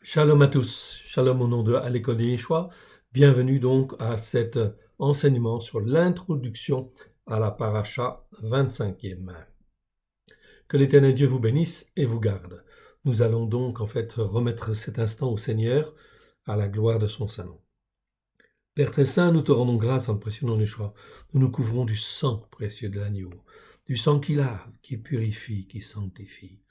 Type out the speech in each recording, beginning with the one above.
Shalom à tous, shalom au nom de à l'école de Yeshua. Bienvenue donc à cet enseignement sur l'introduction à la paracha 25e. Que l'Éternel Dieu vous bénisse et vous garde. Nous allons donc remettre cet instant au Seigneur à la gloire de son Saint-Nom. Père très saint, nous te rendons grâce en le précieux nom de Yeshua. Nous nous couvrons du sang précieux de l'agneau, du sang qui lave, qui purifie, qui sanctifie.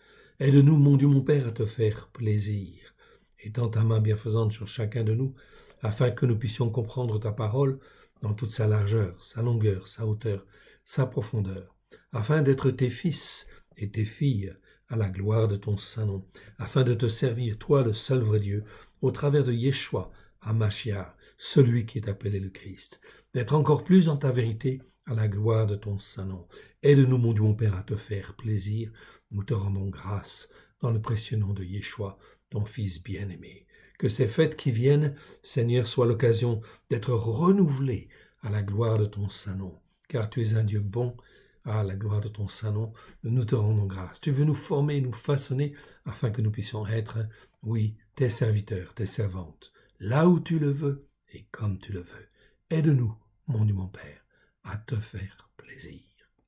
Aide-nous, mon Dieu, mon Père, à te faire plaisir. Étends ta main bienfaisante sur chacun de nous, afin que nous puissions comprendre ta parole dans toute sa largeur, sa longueur, sa hauteur, sa profondeur, afin d'être tes fils et tes filles à la gloire de ton saint nom, afin de te servir, toi le seul vrai Dieu, au travers de Yeshua, Hamashiach, celui qui est appelé le Christ, d'être encore plus dans ta vérité à la gloire de ton saint nom. Aide-nous, mon Dieu, mon Père, à te faire plaisir. Nous te rendons grâce dans le précieux nom de Yeshua, ton Fils bien-aimé. Que ces fêtes qui viennent, Seigneur, soient l'occasion d'être renouvelées à la gloire de ton saint nom, car tu es un Dieu bon, à la gloire de ton saint nom, nous te rendons grâce. Tu veux nous former, nous façonner, afin que nous puissions être, oui, tes serviteurs, tes servantes, là où tu le veux et comme tu le veux. Aide-nous, mon Dieu, mon Père, à te faire plaisir.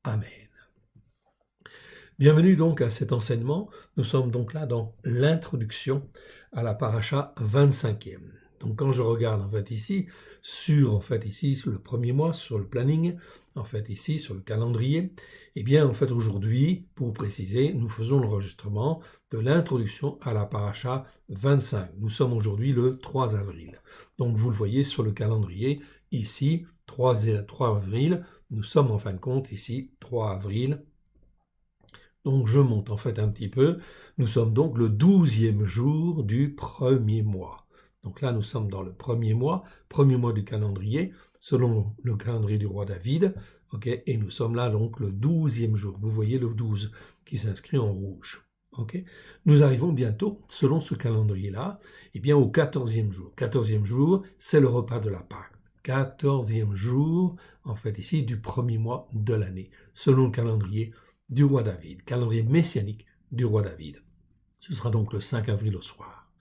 Amen. Bienvenue donc à cet enseignement. Nous sommes donc là dans l'introduction à la paracha 25e. Donc quand je regarde ici sur le premier mois, sur le planning, ici sur le calendrier, eh bien aujourd'hui, pour préciser, nous faisons l'enregistrement de l'introduction à la paracha 25. Nous sommes aujourd'hui le 3 avril. Donc vous le voyez sur le calendrier, ici 3 avril, nous sommes en fin de compte ici 3 avril. Donc je monte un petit peu. Nous sommes donc le 12e jour du premier mois. Donc là, nous sommes dans le premier mois du calendrier, selon le calendrier du roi David. Okay, et nous sommes là donc le 12e jour. Vous voyez le 12 qui s'inscrit en rouge. Okay. Nous arrivons bientôt, selon ce calendrier-là, au 14e jour. 14e jour, c'est le repas de la Pâque. 14e jour, ici, du premier mois de l'année, selon le calendrier du roi David, calendrier messianique du roi David. Ce sera donc le 5 avril au soir.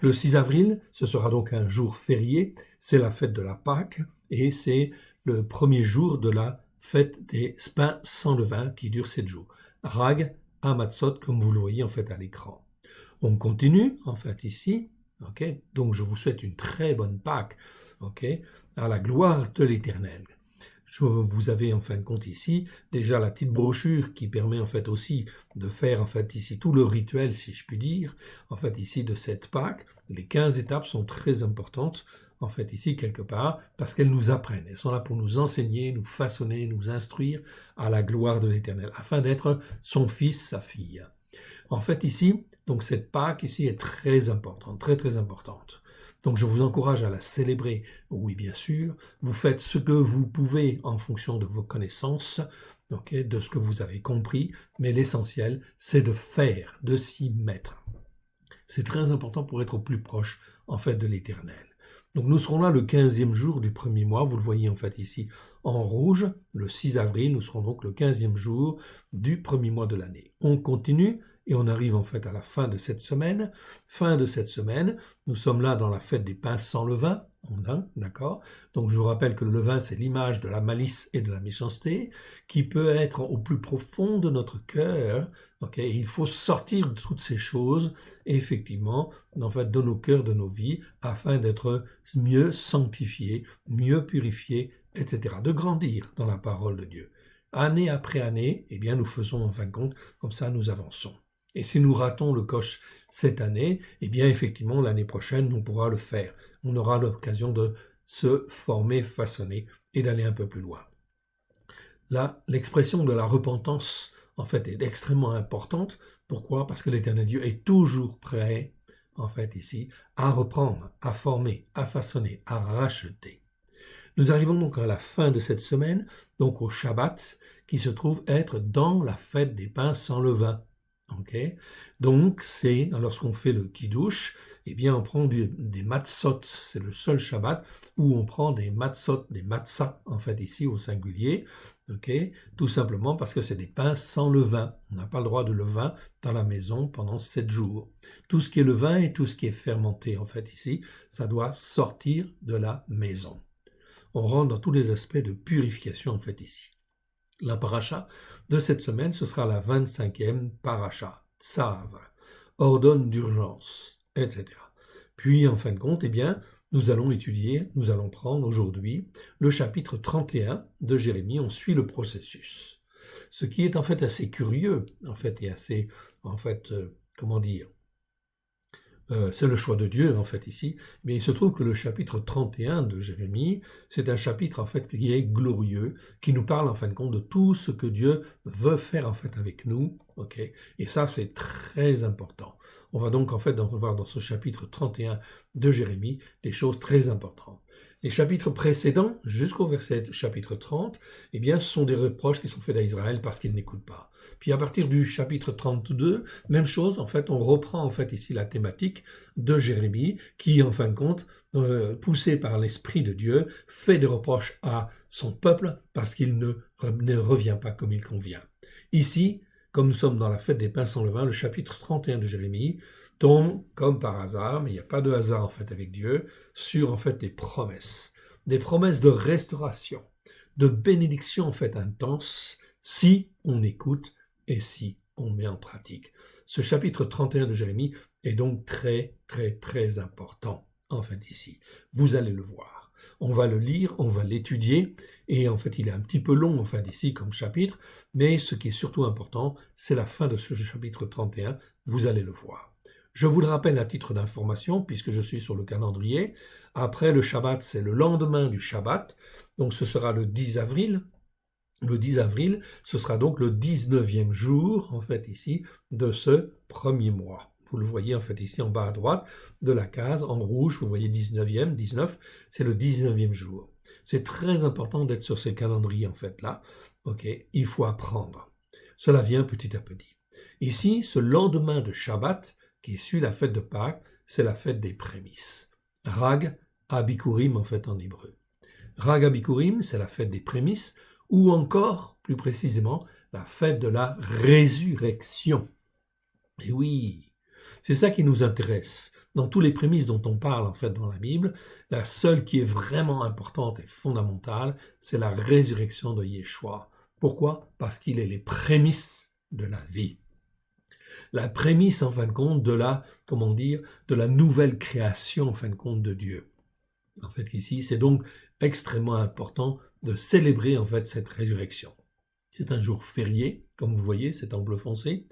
Le 6 avril, ce sera donc un jour férié, c'est la fête de la Pâque, et c'est le premier jour de la fête des pains sans levain qui dure 7 jours. Rag Hamatzot, comme vous le voyez à l'écran. On continue, ici, donc je vous souhaite une très bonne Pâque, à la gloire de l'Éternel. Vous avez en fin de compte ici déjà la petite brochure qui permet aussi de faire ici tout le rituel, si je puis dire, ici de cette Pâque. Les 15 étapes sont très importantes ici quelque part parce qu'elles nous apprennent. Elles sont là pour nous enseigner, nous façonner, nous instruire à la gloire de l'Éternel afin d'être son fils, sa fille. Ici, donc cette Pâque ici est très importante, très très importante. Donc je vous encourage à la célébrer. Oui, bien sûr, vous faites ce que vous pouvez en fonction de vos connaissances, de ce que vous avez compris, mais l'essentiel, c'est de faire, de s'y mettre. C'est très important pour être au plus proche, de l'Éternel. Donc nous serons là le 15e jour du premier mois, vous le voyez ici en rouge, le 6 avril, nous serons donc le 15e jour du premier mois de l'année. On continue et on arrive à la fin de cette semaine. Fin de cette semaine, nous sommes là dans la fête des pains sans levain, d'accord. Donc je vous rappelle que le levain, c'est l'image de la malice et de la méchanceté qui peut être au plus profond de notre cœur. Il faut sortir de toutes ces choses, effectivement, de nos cœurs, de nos vies, afin d'être mieux sanctifiés, mieux purifiés, etc. De grandir dans la parole de Dieu. Année après année, nous faisons en fin de compte, comme ça nous avançons. Et si nous ratons le coche cette année, effectivement, l'année prochaine, on pourra le faire. On aura l'occasion de se former, façonner et d'aller un peu plus loin. Là, l'expression de la repentance, est extrêmement importante. Pourquoi? Parce que l'Éternel Dieu est toujours prêt, ici, à reprendre, à former, à façonner, à racheter. Nous arrivons donc à la fin de cette semaine, donc au Shabbat, qui se trouve être dans la fête des pains sans levain. Donc, c'est lorsqu'on fait le kiddush, on prend des matzot, c'est le seul Shabbat où on prend des matzot, des matzah, ici au singulier, ok? Tout simplement parce que c'est des pains sans levain. On n'a pas le droit de levain dans la maison pendant 7 jours. Tout ce qui est levain et tout ce qui est fermenté, en fait, ici, ça doit sortir de la maison. On rentre dans tous les aspects de purification, en fait, ici. La paracha de cette semaine, ce sera la 25e paracha, Tsav, ordonne d'urgence, etc. Puis, en fin de compte, eh bien, nous allons prendre aujourd'hui le chapitre 31 de Jérémie. On suit le processus. Ce qui est en fait assez curieux, en fait, et assez, comment dire, c'est le choix de Dieu, en fait, ici. Mais il se trouve que le chapitre 31 de Jérémie, c'est un chapitre, en fait, qui est glorieux, qui nous parle, en fin de compte, de tout ce que Dieu veut faire, en fait, avec nous, ok? Et ça, c'est très important. On va donc, en fait, voir dans ce chapitre 31 de Jérémie des choses très importantes. Les chapitres précédents, jusqu'au verset chapitre 30, eh bien, ce sont des reproches qui sont faits à Israël parce qu'ils n'écoutent pas. Puis à partir du chapitre 32, même chose, en fait, on reprend en fait ici la thématique de Jérémie, qui, en fin de compte, poussé par l'Esprit de Dieu, fait des reproches à son peuple parce qu'il ne revient pas comme il convient. Ici, comme nous sommes dans la fête des pains sans levain, le chapitre 31 de Jérémie tombe comme par hasard, mais il n'y a pas de hasard en fait avec Dieu, sur en fait des promesses de restauration, de bénédiction en fait intense, si on écoute et si on met en pratique. Ce chapitre 31 de Jérémie est donc très très très important en fait ici. Vous allez le voir. On va le lire, on va l'étudier, et en fait il est un petit peu long en fait ici comme chapitre, mais ce qui est surtout important, c'est la fin de ce chapitre 31, vous allez le voir. Je vous le rappelle à titre d'information, puisque je suis sur le calendrier, après le Shabbat, c'est le lendemain du Shabbat, donc ce sera le 10 avril. Le 10 avril, ce sera donc le 19e jour, en fait, ici, de ce premier mois. Vous le voyez, en fait, ici, en bas à droite de la case, en rouge, vous voyez 19e, 19, c'est le 19e jour. C'est très important d'être sur ces calendriers, en fait, là. Ok, il faut apprendre. Cela vient petit à petit. Ici, ce lendemain de Shabbat, qui suit la fête de Pâques, c'est la fête des prémices. Rag Abikurim, en fait, en hébreu. Rag Abikurim, c'est la fête des prémices, ou encore, plus précisément, la fête de la résurrection. Et oui, c'est ça qui nous intéresse. Dans tous les prémices dont on parle en fait dans la Bible, la seule qui est vraiment importante et fondamentale, c'est la résurrection de Yeshua. Pourquoi? Parce qu'il est les prémices de la vie. La prémisse, en fin de compte, de la, de la nouvelle création, en fin de compte, de Dieu. En fait, ici, c'est donc extrêmement important de célébrer, en fait, cette résurrection. C'est un jour férié, comme vous voyez, c'est en bleu foncé.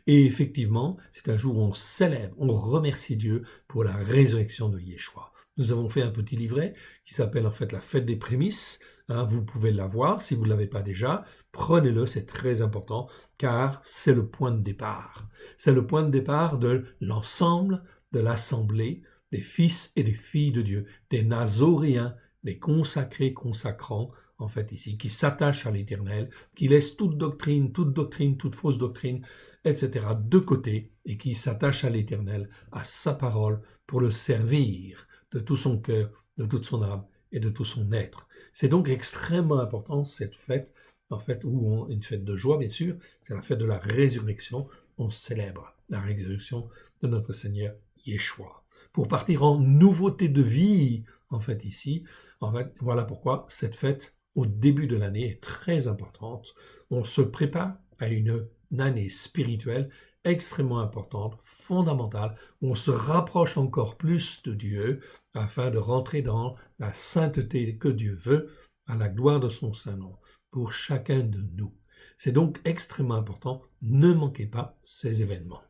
Et effectivement, c'est un jour où on célèbre, on remercie Dieu pour la résurrection de Yeshua. Nous avons fait un petit livret qui s'appelle en fait la fête des prémices. Vous pouvez l'avoir si vous ne l'avez pas déjà. Prenez-le, c'est très important car c'est le point de départ. C'est le point de départ de l'ensemble de l'assemblée des fils et des filles de Dieu, des Nazoréens, des consacrés consacrants, en fait ici, qui s'attachent à l'Éternel, qui laissent toute doctrine, toute fausse doctrine, etc. de côté, et qui s'attachent à l'Éternel, à sa parole, pour le servir de tout son cœur, de toute son âme et de tout son être. C'est donc extrêmement important cette fête, en fait, une fête de joie, bien sûr, c'est la fête de la résurrection. On célèbre la résurrection de notre Seigneur Yeshua. Pour partir en nouveauté de vie, en fait, ici, voilà pourquoi cette fête, au début de l'année, est très importante. On se prépare à une année spirituelle extrêmement importante, fondamentale, où on se rapproche encore plus de Dieu afin de rentrer dans la sainteté que Dieu veut, à la gloire de son saint nom, pour chacun de nous. C'est donc extrêmement important, ne manquez pas ces événements.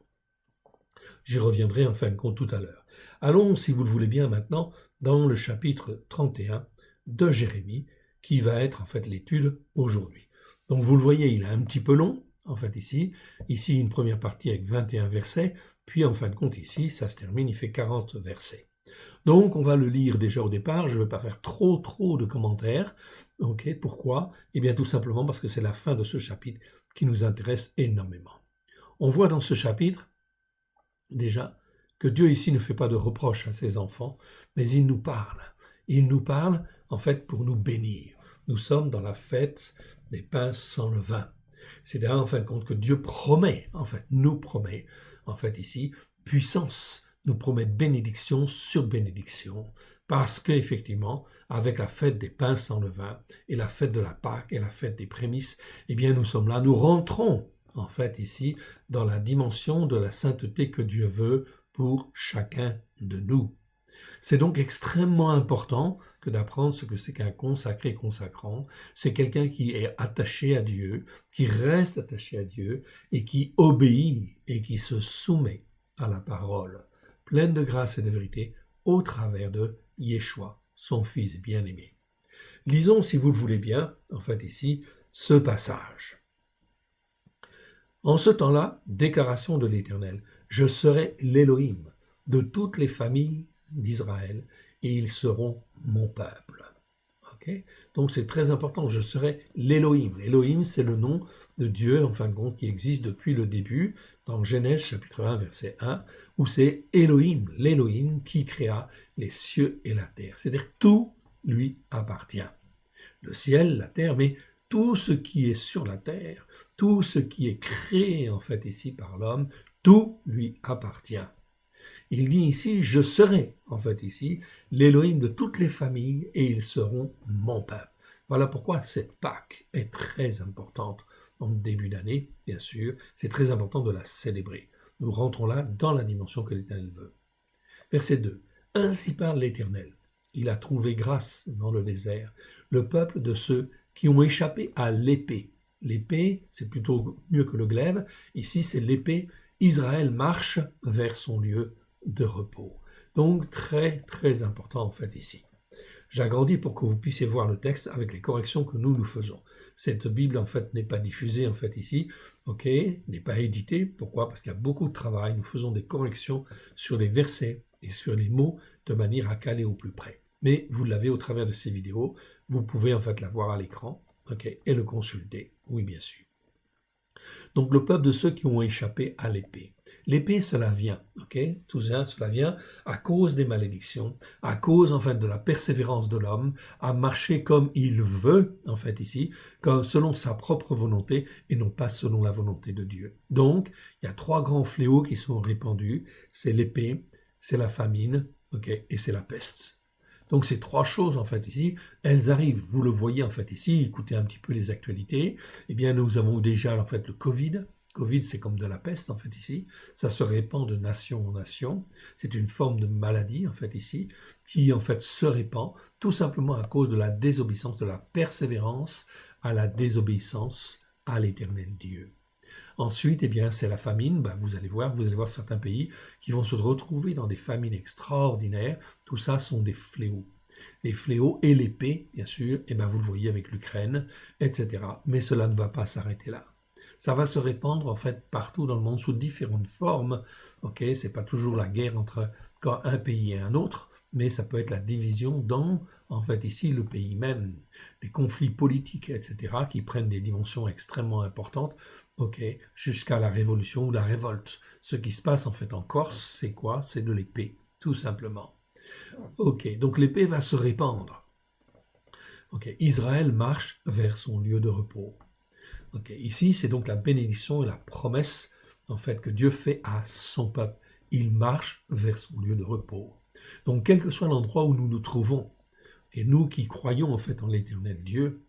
J'y reviendrai en fin de compte tout à l'heure. Allons, si vous le voulez bien maintenant, dans le chapitre 31 de Jérémie, qui va être en fait l'étude aujourd'hui. Donc vous le voyez, il est un petit peu long, en fait ici une première partie avec 21 versets, puis en fin de compte ici, ça se termine, il fait 40 versets. Donc on va le lire déjà au départ, je ne vais pas faire trop de commentaires. Ok, pourquoi? Eh bien tout simplement parce que c'est la fin de ce chapitre qui nous intéresse énormément. On voit dans ce chapitre, déjà, que Dieu ici ne fait pas de reproches à ses enfants, mais il nous parle. Il nous parle, en fait, pour nous bénir. Nous sommes dans la fête des pains sans levain. C'est-à-dire, en fin de compte, que Dieu promet, en fait, nous promet, en fait, ici, puissance, nous promet bénédiction sur bénédiction, parce qu'effectivement, avec la fête des pains sans levain, et la fête de la Pâque, et la fête des prémices, eh bien, nous sommes là, nous rentrons, en fait, ici, dans la dimension de la sainteté que Dieu veut pour chacun de nous. C'est donc extrêmement important que d'apprendre ce que c'est qu'un consacré consacrant. C'est quelqu'un qui est attaché à Dieu, qui reste attaché à Dieu et qui obéit et qui se soumet à la parole, pleine de grâce et de vérité, au travers de Yeshua, son Fils bien-aimé. Lisons, si vous le voulez bien, en fait ici, ce passage. En ce temps-là, déclaration de l'Éternel, je serai l'Élohim de toutes les familles d'Israël et ils seront mon peuple. Okay? Donc c'est très important, je serai l'Élohim. L'Élohim, c'est le nom de Dieu, en fin de compte, qui existe depuis le début, dans Genèse chapitre 1, verset 1, où c'est Elohim, l'Élohim, qui créa les cieux et la terre. C'est-à-dire tout lui appartient. Le ciel, la terre, mais tout ce qui est sur la terre, tout ce qui est créé en fait ici par l'homme, tout lui appartient. Il dit ici, je serai en fait ici l'Élohim de toutes les familles et ils seront mon peuple. Voilà pourquoi cette Pâque est très importante en début d'année, bien sûr, c'est très important de la célébrer. Nous rentrons là dans la dimension que l'Éternel veut. Verset 2. Ainsi parle l'Éternel. Il a trouvé grâce dans le désert, le peuple de ceux qui ont échappé à l'épée. L'épée, c'est plutôt mieux que le glaive. Ici, c'est l'épée. Israël marche vers son lieu de repos. Donc, très, très important en fait ici. J'agrandis pour que vous puissiez voir le texte avec les corrections que nous faisons. Cette Bible, en fait, n'est pas diffusée, en fait, ici, ok, n'est pas éditée. Pourquoi? Parce qu'il y a beaucoup de travail. Nous faisons des corrections sur les versets et sur les mots de manière à caler au plus près. Mais vous l'avez au travers de ces vidéos. Vous pouvez, en fait, la voir à l'écran, ok, et le consulter. Oui, bien sûr. Donc, le peuple de ceux qui ont échappé à l'épée. L'épée, cela vient, ok? Tout ça, cela vient à cause des malédictions, à cause, en fait, de la persévérance de l'homme à marcher comme il veut, en fait, ici, comme selon sa propre volonté et non pas selon la volonté de Dieu. Donc, il y a trois grands fléaux qui sont répandus. C'est l'épée, c'est la famine, ok? Et c'est la peste. Donc ces trois choses, en fait, ici, elles arrivent, vous le voyez, en fait, ici, écoutez un petit peu les actualités, eh bien, nous avons déjà, en fait, le Covid. Covid, c'est comme de la peste, en fait, ici. Ça se répand de nation en nation. C'est une forme de maladie, en fait, ici, qui, en fait, se répand tout simplement à cause de la désobéissance, de la persévérance à la désobéissance à l'Éternel Dieu. Ensuite, eh bien, c'est la famine. Vous allez voir certains pays qui vont se retrouver dans des famines extraordinaires. Tout ça sont des fléaux. Les fléaux et l'épée, bien sûr, vous le voyez avec l'Ukraine, etc. Mais cela ne va pas s'arrêter là. Ça va se répandre en fait partout dans le monde sous différentes formes. Ok, c'est pas toujours la guerre entre un pays et un autre, mais ça peut être la division dans, en fait, ici, le pays même, des conflits politiques, etc., qui prennent des dimensions extrêmement importantes, ok, jusqu'à la révolution ou la révolte. Ce qui se passe en fait en Corse, c'est quoi? C'est de l'épée, tout simplement. Ok, donc l'épée va se répandre. Ok, Israël marche vers son lieu de repos. Ok, ici, c'est donc la bénédiction et la promesse, en fait, que Dieu fait à son peuple. Il marche vers son lieu de repos. Donc, quel que soit l'endroit où nous nous trouvons, et nous qui croyons, en fait, en l'éternel Dieu,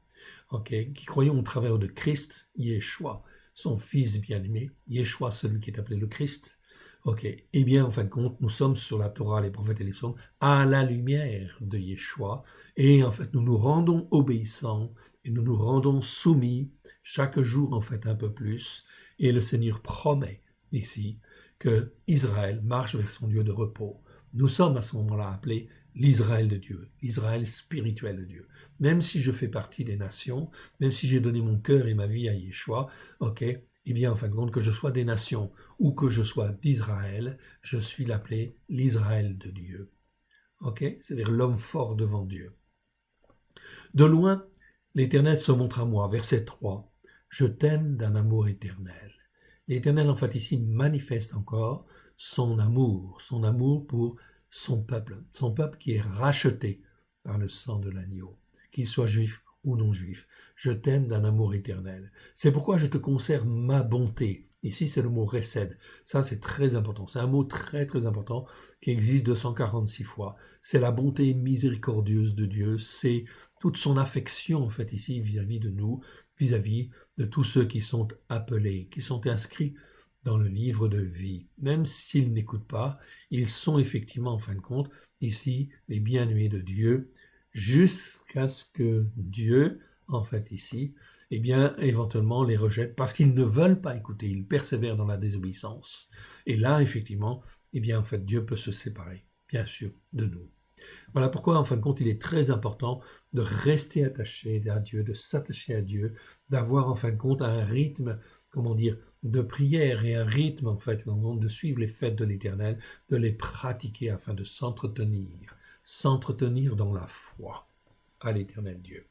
ok, qui croyons au travers de Christ, Yeshua, son Fils bien-aimé, Yeshua, celui qui est appelé le Christ, ok, eh bien, en fin de compte, nous sommes sur la Torah, les prophètes et les psaumes, à la lumière de Yeshua, et en fait, nous nous rendons obéissants, et nous nous rendons soumis, chaque jour, en fait, un peu plus, et le Seigneur promet ici que Israël marche vers son lieu de repos. Nous sommes à ce moment-là appelés l'Israël de Dieu, l'Israël spirituel de Dieu. Même si je fais partie des nations, même si j'ai donné mon cœur et ma vie à Yeshua, ok, eh bien, en fin de compte, que je sois des nations ou que je sois d'Israël, je suis appelé l'Israël de Dieu. Ok, c'est-à-dire l'homme fort devant Dieu. De loin, l'Éternel se montre à moi, verset 3. Je t'aime d'un amour éternel. L'Éternel, en fait, ici, manifeste encore son amour pour son peuple qui est racheté par le sang de l'agneau, qu'il soit juif ou non-juif. Je t'aime d'un amour éternel. C'est pourquoi je te conserve ma bonté. Ici, c'est le mot resed. Ça, c'est très important. C'est un mot très, très important qui existe 246 fois. C'est la bonté miséricordieuse de Dieu. C'est toute son affection, en fait, ici, vis-à-vis de nous, vis-à-vis de tous ceux qui sont appelés, qui sont inscrits dans le livre de vie. Même s'ils n'écoutent pas, ils sont effectivement, en fin de compte, ici, les bien-aimés de Dieu, jusqu'à ce que Dieu, en fait, ici, eh bien, éventuellement les rejette parce qu'ils ne veulent pas écouter, ils persévèrent dans la désobéissance. Et là, effectivement, eh bien, en fait, Dieu peut se séparer, bien sûr, de nous. Voilà pourquoi, en fin de compte, il est très important de rester attaché à Dieu, de s'attacher à Dieu, d'avoir, en fin de compte, un rythme, comment dire, de prière et un rythme, en fait, de suivre les fêtes de l'Éternel, de les pratiquer afin de s'entretenir dans la foi à l'Éternel Dieu.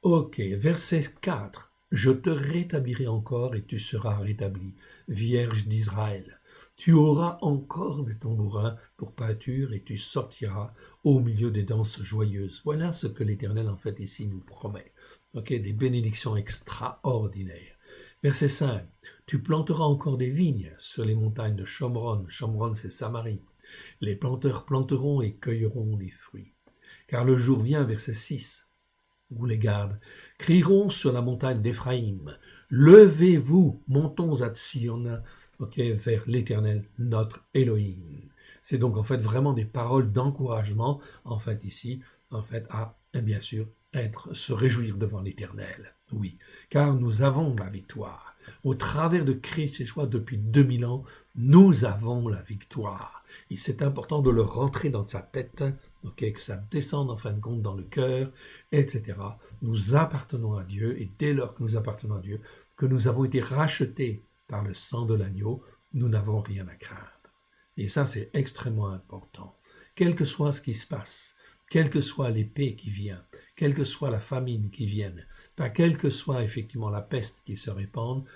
Ok, verset 4. Je te rétablirai encore et tu seras rétabli, Vierge d'Israël. Tu auras encore des tambourins pour pâture et tu sortiras au milieu des danses joyeuses. Voilà ce que l'Éternel, en fait, ici nous promet. Ok, des bénédictions extraordinaires. Verset 5. Tu planteras encore des vignes sur les montagnes de Shomron. Shomron, c'est Samarie. Les planteurs planteront et cueilleront les fruits. Car le jour vient, verset 6, où les gardes crieront sur la montagne d'Éphraïm. Levez-vous, montons à Sion, vers l'Éternel, notre Elohim. C'est donc en fait vraiment des paroles d'encouragement, en fait ici, en fait à, bien sûr, se réjouir devant l'Éternel. Oui, car nous avons la victoire. Au travers de Christ et choix depuis 2000 ans, nous avons la victoire. Et c'est important de le rentrer dans sa tête, que ça descende en fin de compte dans le cœur, etc. Nous appartenons à Dieu et dès lors que nous appartenons à Dieu, que nous avons été rachetés par le sang de l'agneau, nous n'avons rien à craindre. Et ça, c'est extrêmement important. Quel que soit ce qui se passe, quelle que soit l'épée qui vient, quelle que soit la famine qui vienne, pas quelle que soit effectivement la peste qui se répande,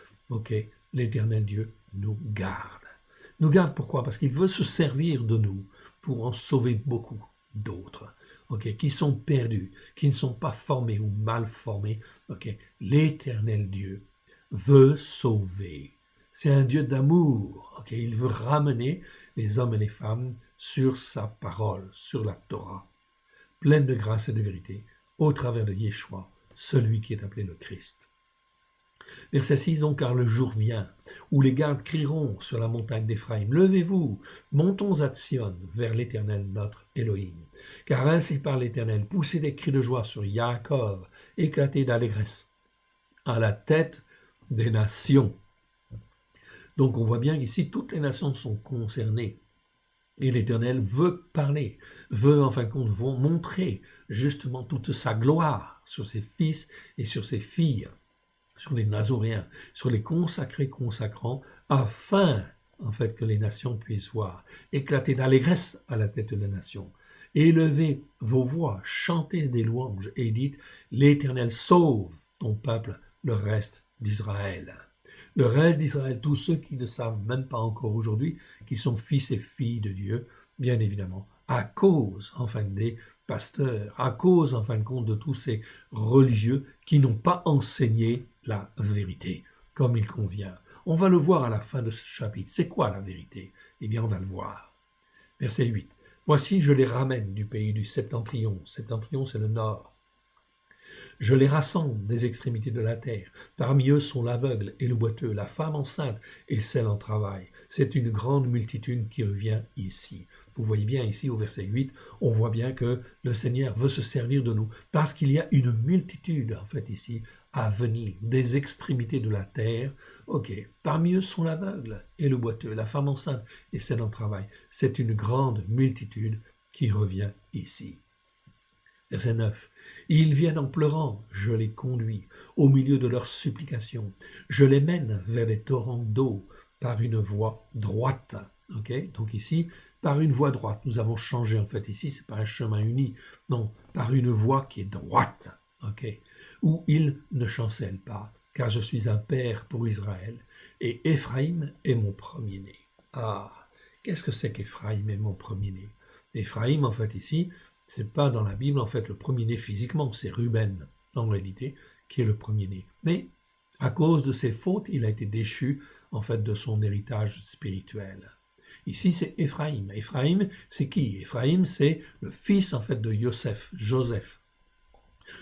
l'Éternel Dieu nous garde. Nous garde pourquoi? Parce qu'il veut se servir de nous pour en sauver beaucoup d'autres, qui sont perdus, qui ne sont pas formés ou mal formés. L'Éternel Dieu veut sauver. C'est un Dieu d'amour. Il veut ramener les hommes et les femmes sur sa parole, sur la Torah, pleine de grâce et de vérité, au travers de Yeshua, celui qui est appelé le Christ. Verset 6, donc, car le jour vient, où les gardes crieront sur la montagne d'Éphraïm, levez-vous, montons à Sion, vers l'Éternel notre Elohim. Car ainsi parle l'Éternel, poussez des cris de joie sur Yaakov, éclatez d'allégresse à la tête des nations. Donc on voit bien qu'ici, toutes les nations sont concernées. Et l'Éternel veut parler, veut en fin de compte montrer justement toute sa gloire sur ses fils et sur ses filles, sur les Nazoréens, sur les consacrés consacrants, afin en fait que les nations puissent voir, éclater d'allégresse à la tête des nations. Élevez vos voix, chantez des louanges et dites, l'Éternel sauve ton peuple, le reste d'Israël. Le reste d'Israël, tous ceux qui ne savent même pas encore aujourd'hui, qui sont fils et filles de Dieu, bien évidemment, à cause, en fin des pasteurs, à cause, en fin de compte, de tous ces religieux qui n'ont pas enseigné la vérité, comme il convient. On va le voir à la fin de ce chapitre. C'est quoi la vérité? Eh bien, on va le voir. Verset 8. Voici, je les ramène du pays du septentrion. Septentrion, c'est le nord. Je les rassemble des extrémités de la terre. Parmi eux sont l'aveugle et le boiteux, la femme enceinte et celle en travail. C'est une grande multitude qui revient ici. Vous voyez bien ici au verset 8, on voit bien que le Seigneur veut se servir de nous parce qu'il y a une multitude en fait ici à venir des extrémités de la terre. Parmi eux sont l'aveugle et le boiteux, la femme enceinte et celle en travail. C'est une grande multitude qui revient ici. Verset 9. Ils viennent en pleurant, je les conduis au milieu de leurs supplications. Je les mène vers les torrents d'eau par une voie droite. Donc ici, par une voie droite. Nous avons changé en fait ici, c'est pas un chemin uni. Non, par une voie qui est droite. Où ils ne chancellent pas, car je suis un père pour Israël et Éphraïm est mon premier-né. Ah, qu'est-ce que c'est qu'Éphraïm est mon premier-né? Éphraïm en fait ici, C'est pas dans la Bible, en fait, le premier-né physiquement, c'est Ruben, en réalité, qui est le premier-né. Mais à cause de ses fautes, il a été déchu, en fait, de son héritage spirituel. Ici, c'est Éphraïm. Éphraïm, c'est qui? Éphraïm, c'est le fils, en fait, de Joseph.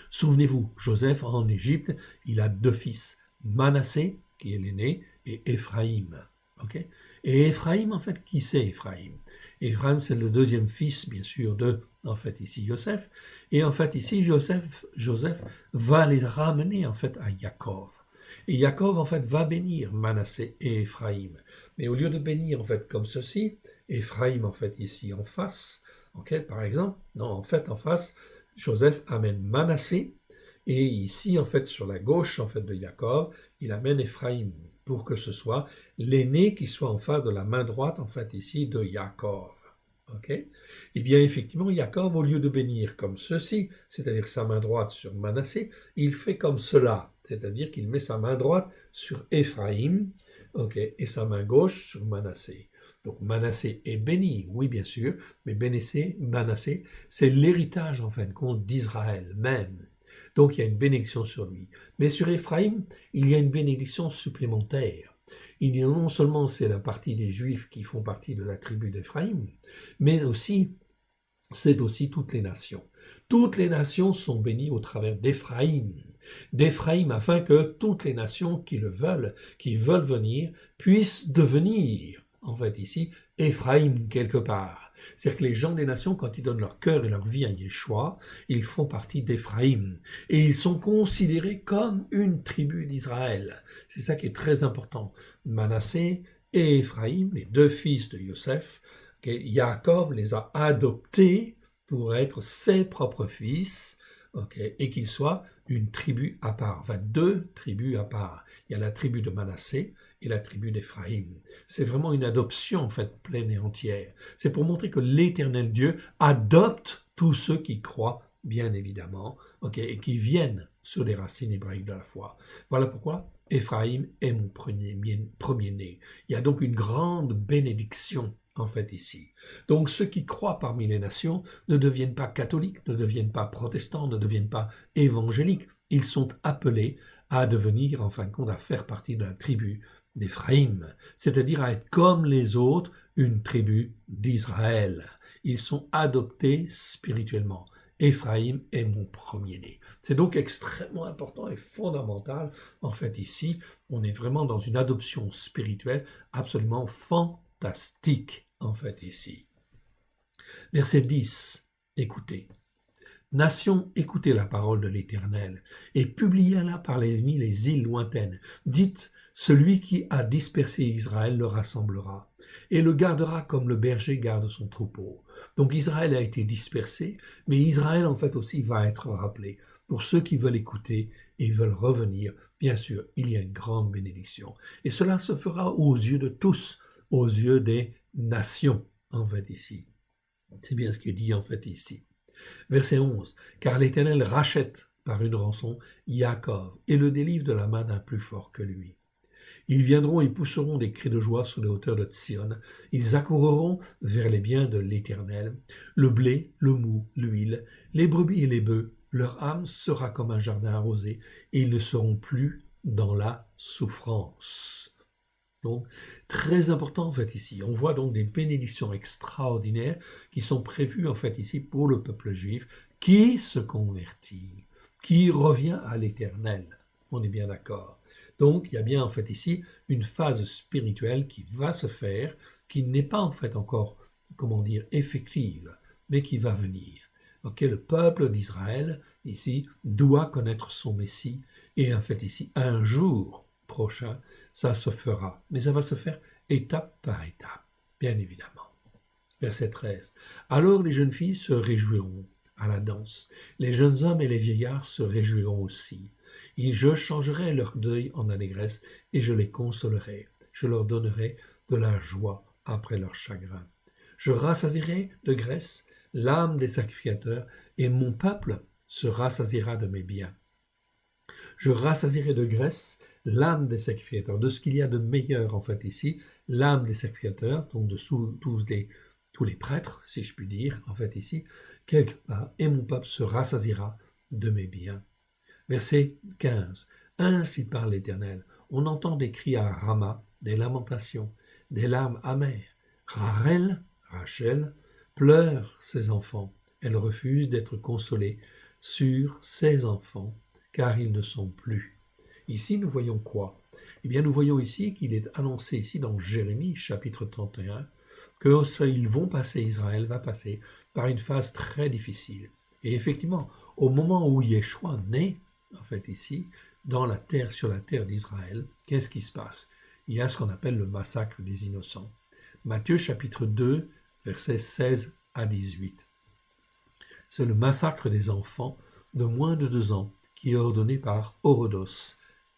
Souvenez-vous, Joseph, en Égypte, il a 2 fils. Manassé, qui est l'aîné, et Éphraïm. Okay, et Éphraïm, en fait, qui c'est Éphraïm? Éphraïm, c'est le 2e fils, bien sûr, de, en fait, ici, Joseph. Et en fait, ici, Joseph va les ramener, en fait, à Jacob. Et Jacob, en fait, va bénir Manassé et Éphraïm. Mais au lieu de bénir, en fait, comme ceci, Éphraïm, en fait, ici, en face, ok, par exemple, non, en fait, en face, Joseph amène Manassé, et ici, en fait, sur la gauche, en fait, de Jacob, il amène Éphraïm, pour que ce soit l'aîné qui soit en face de la main droite, en fait, ici, de Jacob. Ok? Eh bien, effectivement, Jacob, au lieu de bénir comme ceci, c'est-à-dire sa main droite sur Manassé, il fait comme cela, c'est-à-dire qu'il met sa main droite sur Éphraïm, ok, et sa main gauche sur Manassé. Donc Manassé est béni, oui bien sûr, mais Manassé, c'est l'héritage en fin de compte d'Israël même. Donc il y a une bénédiction sur lui. Mais sur Éphraïm, il y a une bénédiction supplémentaire. Il y a non seulement c'est la partie des Juifs qui font partie de la tribu d'Éphraïm, mais aussi c'est aussi toutes les nations. Toutes les nations sont bénies au travers d'Éphraïm, afin que toutes les nations qui veulent venir, puissent devenir, en fait ici, Éphraïm quelque part. C'est-à-dire que les gens des nations, quand ils donnent leur cœur et leur vie à Yeshua, ils font partie d'Éphraïm. Et ils sont considérés comme une tribu d'Israël. C'est ça qui est très important. Manassé et Éphraïm, les 2 fils de Joseph, Jacob les a adoptés pour être ses propres fils, et qu'ils soient une tribu à part, enfin 2 tribus à part. Il y a la tribu de Manassé et la tribu d'Éphraïm. C'est vraiment une adoption en fait pleine et entière. C'est pour montrer que l'Éternel Dieu adopte tous ceux qui croient, bien évidemment, et qui viennent sur les racines hébraïques de la foi. Voilà pourquoi Éphraïm est mon premier-né. Il y a donc une grande bénédiction en fait ici. Donc ceux qui croient parmi les nations ne deviennent pas catholiques, ne deviennent pas protestants, ne deviennent pas évangéliques. Ils sont appelés à devenir, en fin de compte, à faire partie de la tribu d'Éphraïm, c'est-à-dire à être comme les autres, une tribu d'Israël. Ils sont adoptés spirituellement. Éphraïm est mon premier-né. C'est donc extrêmement important et fondamental. En fait, ici, on est vraiment dans une adoption spirituelle absolument fantastique. En fait, ici. Verset 10, écoutez. Nations, écoutez la parole de l'Éternel, et publiez-la par les îles lointaines. Dites, celui qui a dispersé Israël le rassemblera, et le gardera comme le berger garde son troupeau. Donc Israël a été dispersé, mais Israël en fait aussi va être rappelé. Pour ceux qui veulent écouter et veulent revenir, bien sûr, il y a une grande bénédiction. Et cela se fera aux yeux de tous, aux yeux des nations, en fait, ici. C'est bien ce qui est dit, en fait, ici. Verset 11. Car l'Éternel rachète par une rançon Jacob et le délivre de la main d'un plus fort que lui. Ils viendront et pousseront des cris de joie sur les hauteurs de Sion. Ils accourront vers les biens de l'Éternel. Le blé, le mou, l'huile, les brebis et les bœufs, leur âme sera comme un jardin arrosé et ils ne seront plus dans la souffrance. Donc, très important en fait ici. On voit donc des bénédictions extraordinaires qui sont prévues en fait ici pour le peuple juif qui se convertit, qui revient à l'Éternel. On est bien d'accord. Donc, il y a bien en fait ici une phase spirituelle qui va se faire, qui n'est pas en fait encore, comment dire, effective, mais qui va venir. Le peuple d'Israël ici doit connaître son Messie et en fait ici un jour prochain, ça se fera. Mais ça va se faire étape par étape, bien évidemment. Verset 13. Alors les jeunes filles se réjouiront à la danse. Les jeunes hommes et les vieillards se réjouiront aussi. Et je changerai leur deuil en allégresse et je les consolerai. Je leur donnerai de la joie après leur chagrin. Je rassasierai de graisse l'âme des sacrificateurs et mon peuple se rassasiera de mes biens. Je rassasierai de graisse l'âme des sacrificateurs, de ce qu'il y a de meilleur en fait ici, l'âme des sacrificateurs, donc de tous tous les prêtres, si je puis dire, en fait ici, quelque part, et mon peuple se rassasiera de mes biens. Verset 15. Ainsi parle l'Éternel. On entend des cris à Rama, des lamentations, des larmes amères. Rachel, pleure ses enfants. Elle refuse d'être consolée sur ses enfants, car ils ne sont plus. Ici, nous voyons quoi? Eh bien, nous voyons ici qu'il est annoncé ici dans Jérémie, chapitre 31, qu'ils vont passer, Israël va passer par une phase très difficile. Et effectivement, au moment où Yeshua naît, en fait ici, dans la terre, sur la terre d'Israël, qu'est-ce qui se passe? Il y a ce qu'on appelle le massacre des innocents. Matthieu chapitre 2, versets 16 à 18. C'est le massacre des enfants de moins de 2 ans qui est ordonné par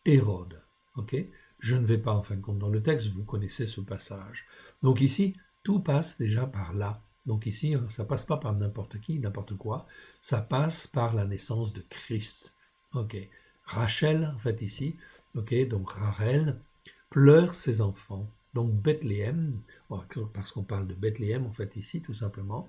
Hérode. Okay? Je ne vais pas en fin de compte dans le texte, vous connaissez ce passage. Donc ici, tout passe déjà par là. Donc ici, ça passe pas par n'importe qui, n'importe quoi, ça passe par la naissance de Christ. Ok. Rachel, en fait ici, ok, donc Rachel pleure ses enfants. Donc Bethléem, parce qu'on parle de Bethléem en fait ici tout simplement,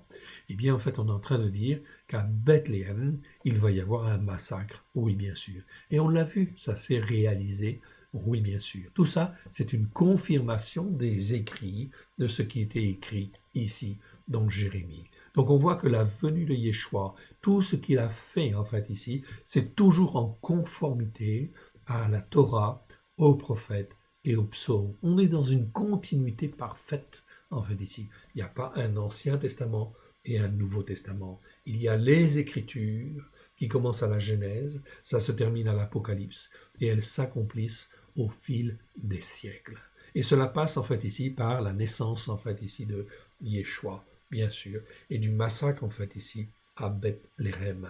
eh bien en fait on est en train de dire qu'à Bethléem, il va y avoir un massacre, oui bien sûr. Et on l'a vu, ça s'est réalisé, oui bien sûr. Tout ça, c'est une confirmation des écrits, de ce qui était écrit ici dans Jérémie. Donc on voit que la venue de Yeshua, tout ce qu'il a fait en fait ici, c'est toujours en conformité à la Torah, aux prophètes et aux psaumes. On est dans une continuité parfaite en fait ici. Il n'y a pas un Ancien Testament et un Nouveau Testament. Il y a les Écritures qui commencent à la Genèse, ça se termine à l'Apocalypse et elles s'accomplissent au fil des siècles. Et cela passe en fait ici par la naissance en fait ici de Yeshua, bien sûr, et du massacre en fait ici à Bethléem.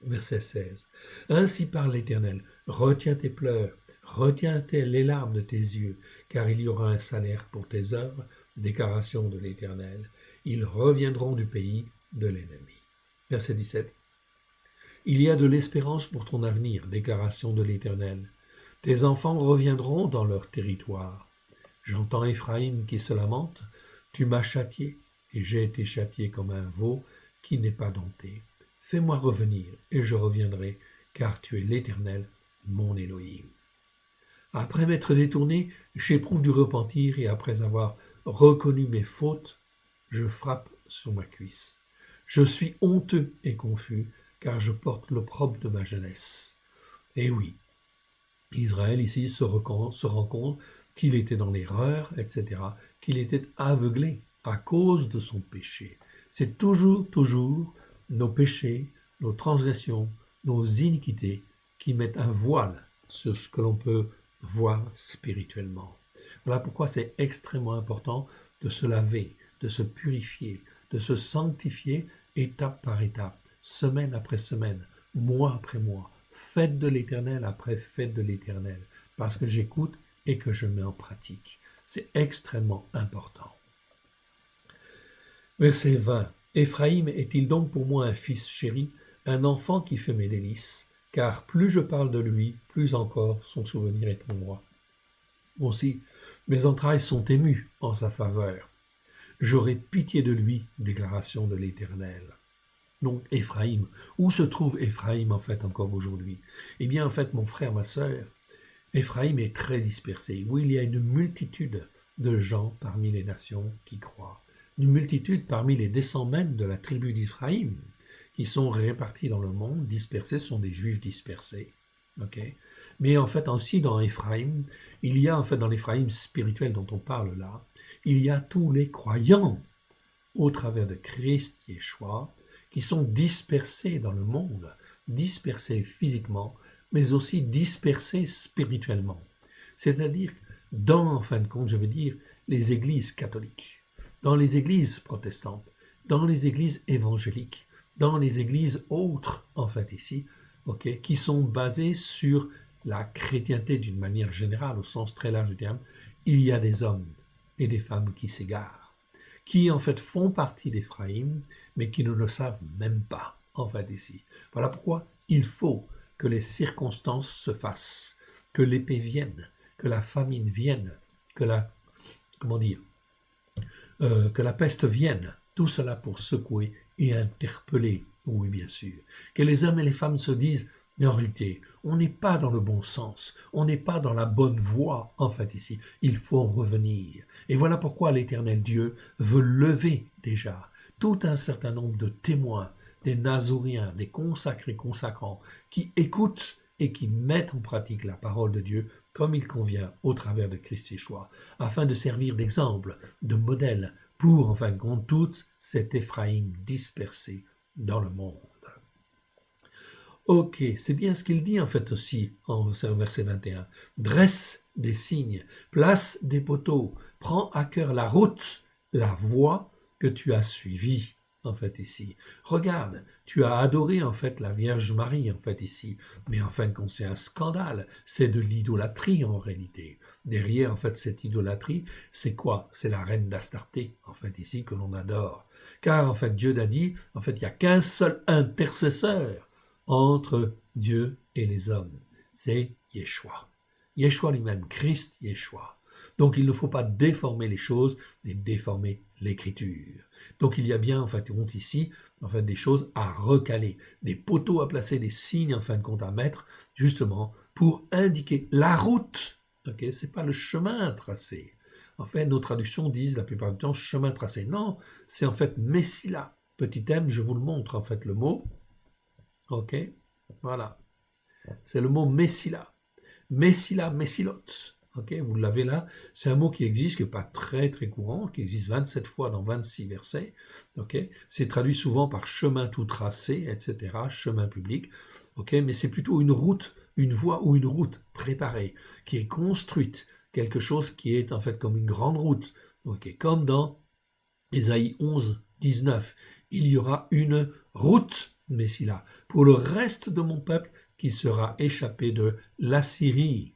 Verset 16. Ainsi parle l'Éternel, retiens tes pleurs, retiens les larmes de tes yeux, car il y aura un salaire pour tes œuvres, déclaration de l'Éternel. Ils reviendront du pays de l'ennemi. Verset 17. Il y a de l'espérance pour ton avenir, déclaration de l'Éternel. Tes enfants reviendront dans leur territoire. J'entends Éphraïm qui se lamente, tu m'as châtié, et j'ai été châtié comme un veau qui n'est pas dompté. Fais-moi revenir, et je reviendrai, car tu es l'Éternel, mon Élohim. Après m'être détourné, j'éprouve du repentir, et après avoir reconnu mes fautes, je frappe sur ma cuisse. Je suis honteux et confus, car je porte l'opprobre de ma jeunesse. Et oui, Israël ici se rend compte qu'il était dans l'erreur, etc., qu'il était aveuglé à cause de son péché. C'est toujours nos péchés, nos transgressions, nos iniquités qui mettent un voile sur ce que l'on peut voir spirituellement. Voilà pourquoi c'est extrêmement important de se laver, de se purifier, de se sanctifier étape par étape, semaine après semaine, mois après mois, fête de l'Éternel après fête de l'Éternel, parce que j'écoute et que je mets en pratique. C'est extrêmement important. Verset 20. Éphraïm est-il donc pour moi un fils chéri, un enfant qui fait mes délices, car plus je parle de lui, plus encore son souvenir est en moi. Aussi, mes entrailles sont émues en sa faveur. J'aurai pitié de lui, déclaration de l'Éternel. Donc Éphraïm, où se trouve Éphraïm en fait encore aujourd'hui? Eh bien en fait mon frère, ma sœur, Éphraïm est très dispersé. Oui, il y a une multitude de gens parmi les nations qui croient. Une multitude parmi les descendants même de la tribu d'Éphraïm qui sont répartis dans le monde, dispersés, sont des juifs dispersés. Okay? Mais en fait aussi dans Éphraïm, il y a en fait dans l'Éphraïm spirituel dont on parle là, il y a tous les croyants au travers de Christ Yeshua qui sont dispersés dans le monde, dispersés physiquement, mais aussi dispersés spirituellement. C'est-à-dire dans, en fin de compte, je veux dire, les églises catholiques, dans les églises protestantes, dans les églises évangéliques, dans les églises autres, en fait, ici, okay, qui sont basées sur la chrétienté d'une manière générale, au sens très large du terme, il y a des hommes et des femmes qui s'égarent, qui en fait font partie d'Éphraïm, mais qui ne le savent même pas, en fait, ici. Voilà pourquoi il faut que les circonstances se fassent, que l'épée vienne, que la famine vienne, que la, comment dire, que la peste vienne. Tout cela pour secouer et interpeller, oui bien sûr. Que les hommes et les femmes se disent, mais en réalité, on n'est pas dans le bon sens, on n'est pas dans la bonne voie, en fait, ici. Il faut revenir. Et voilà pourquoi l'Éternel Dieu veut lever déjà tout un certain nombre de témoins, des Nazoréens, des consacrés consacrants, qui écoutent et qui mettent en pratique la parole de Dieu comme il convient au travers de Christ Yeshua, afin de servir d'exemple, de modèle pour, en fin de compte, toute cette Éphraïm dispersée dans le monde. Ok, c'est bien ce qu'il dit en fait aussi en verset 21. Dresse des signes, place des poteaux, prends à cœur la route, la voie que tu as suivie en fait ici. Regarde, tu as adoré en fait la Vierge Marie en fait ici, mais en fin de compte c'est un scandale, c'est de l'idolâtrie en réalité. Derrière en fait cette idolâtrie, c'est quoi? C'est la reine d'Astarté en fait ici que l'on adore. Car en fait Dieu a dit, en fait il n'y a qu'un seul intercesseur entre Dieu et les hommes. C'est Yeshua. Yeshua lui-même, Christ Yeshua. Donc il ne faut pas déformer les choses et déformer l'écriture. Donc il y a bien en fait ici en fait des choses à recaler, des poteaux à placer, des signes en fin de compte à mettre justement pour indiquer la route. Ok, c'est pas le chemin tracé. En fait, nos traductions disent la plupart du temps chemin tracé. Non, c'est en fait Messila. Petit M, je vous le montre en fait le mot. Ok, voilà. C'est le mot Messila. Messila, Messilot. Ok, vous l'avez là. C'est un mot qui existe, qui n'est pas très très courant, qui existe 27 fois dans 26 versets. Ok, c'est traduit souvent par chemin tout tracé, etc., chemin public. Ok, mais c'est plutôt une route, une voie ou une route préparée, qui est construite, quelque chose qui est en fait comme une grande route. Ok, comme dans Ésaïe 11, 19. Il y aura une route, Messila, pour le reste de mon peuple qui sera échappé de l'Assyrie.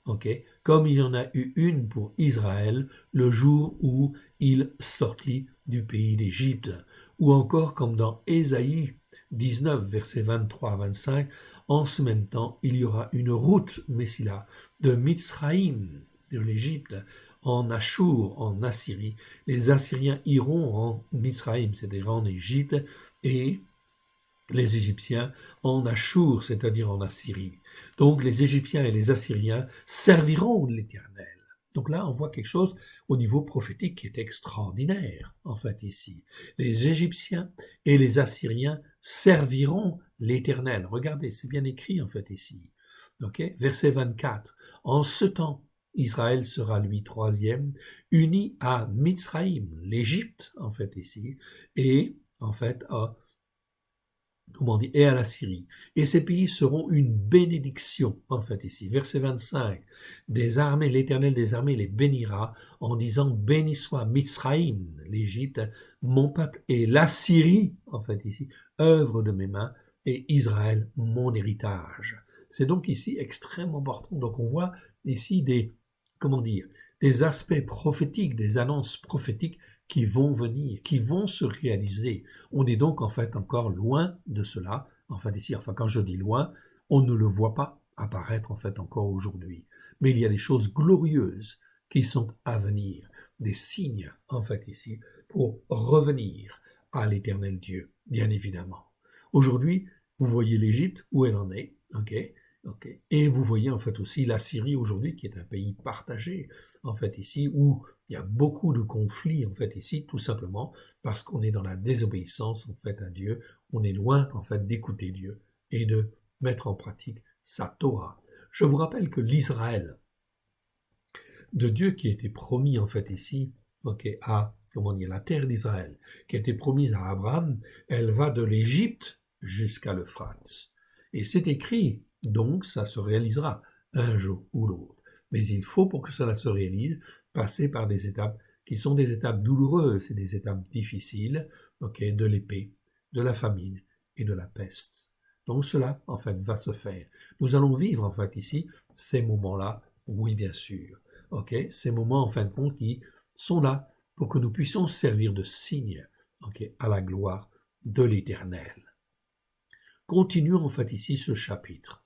Okay? Comme il y en a eu une pour Israël le jour où il sortit du pays d'Égypte. Ou encore comme dans Ésaïe 19, versets 23 à 25, en ce même temps, il y aura une route, Messila, de Mitzraïm, de l'Égypte, en Achour, en Assyrie. Les Assyriens iront en Mitzraïm, c'est-à-dire en Égypte, et les Égyptiens en Achour, c'est-à-dire en Assyrie. Donc les Égyptiens et les Assyriens serviront l'Éternel. Donc là, on voit quelque chose au niveau prophétique qui est extraordinaire, en fait, ici. Les Égyptiens et les Assyriens serviront l'Éternel. Regardez, c'est bien écrit, en fait, ici. Okay? Verset 24. En ce temps, Israël sera, lui, troisième, uni à Mitzraïm, l'Égypte, en fait, ici, et, en fait, à et à la Syrie. Et ces pays seront une bénédiction, en fait, ici. Verset 25. Des armées, l'Éternel des armées les bénira en disant, béni soit Mitzraïm, l'Égypte, mon peuple, et la Syrie, en fait, ici, œuvre de mes mains, et Israël, mon héritage. C'est donc ici extrêmement important. Donc on voit ici des aspects prophétiques, des annonces prophétiques qui vont venir, qui vont se réaliser. On est donc en fait encore loin de cela. Enfin ici, quand je dis loin, on ne le voit pas apparaître en fait encore aujourd'hui. Mais il y a des choses glorieuses qui sont à venir, des signes en fait ici pour revenir à l'Éternel Dieu, bien évidemment. Aujourd'hui, vous voyez l'Égypte où elle en est, ok. Et vous voyez en fait aussi la Syrie aujourd'hui qui est un pays partagé en fait ici où il y a beaucoup de conflits en fait ici tout simplement parce qu'on est dans la désobéissance en fait à Dieu, on est loin en fait d'écouter Dieu et de mettre en pratique sa Torah. Je vous rappelle que l'Israël de Dieu qui a été promis en fait ici, à la terre d'Israël, qui a été promise à Abraham, elle va de l'Égypte jusqu'à l'Euphrate. Et c'est écrit, donc ça se réalisera un jour ou l'autre. Mais il faut, pour que cela se réalise, passer par des étapes qui sont des étapes douloureuses et des étapes difficiles, de l'épée, de la famine et de la peste. Donc cela, en fait, va se faire. Nous allons vivre, en fait, ici, ces moments-là, oui, bien sûr. Ces moments, en fin de compte, qui sont là pour que nous puissions servir de signe, à la gloire de l'Éternel. Continuons, en fait, ici, ce chapitre.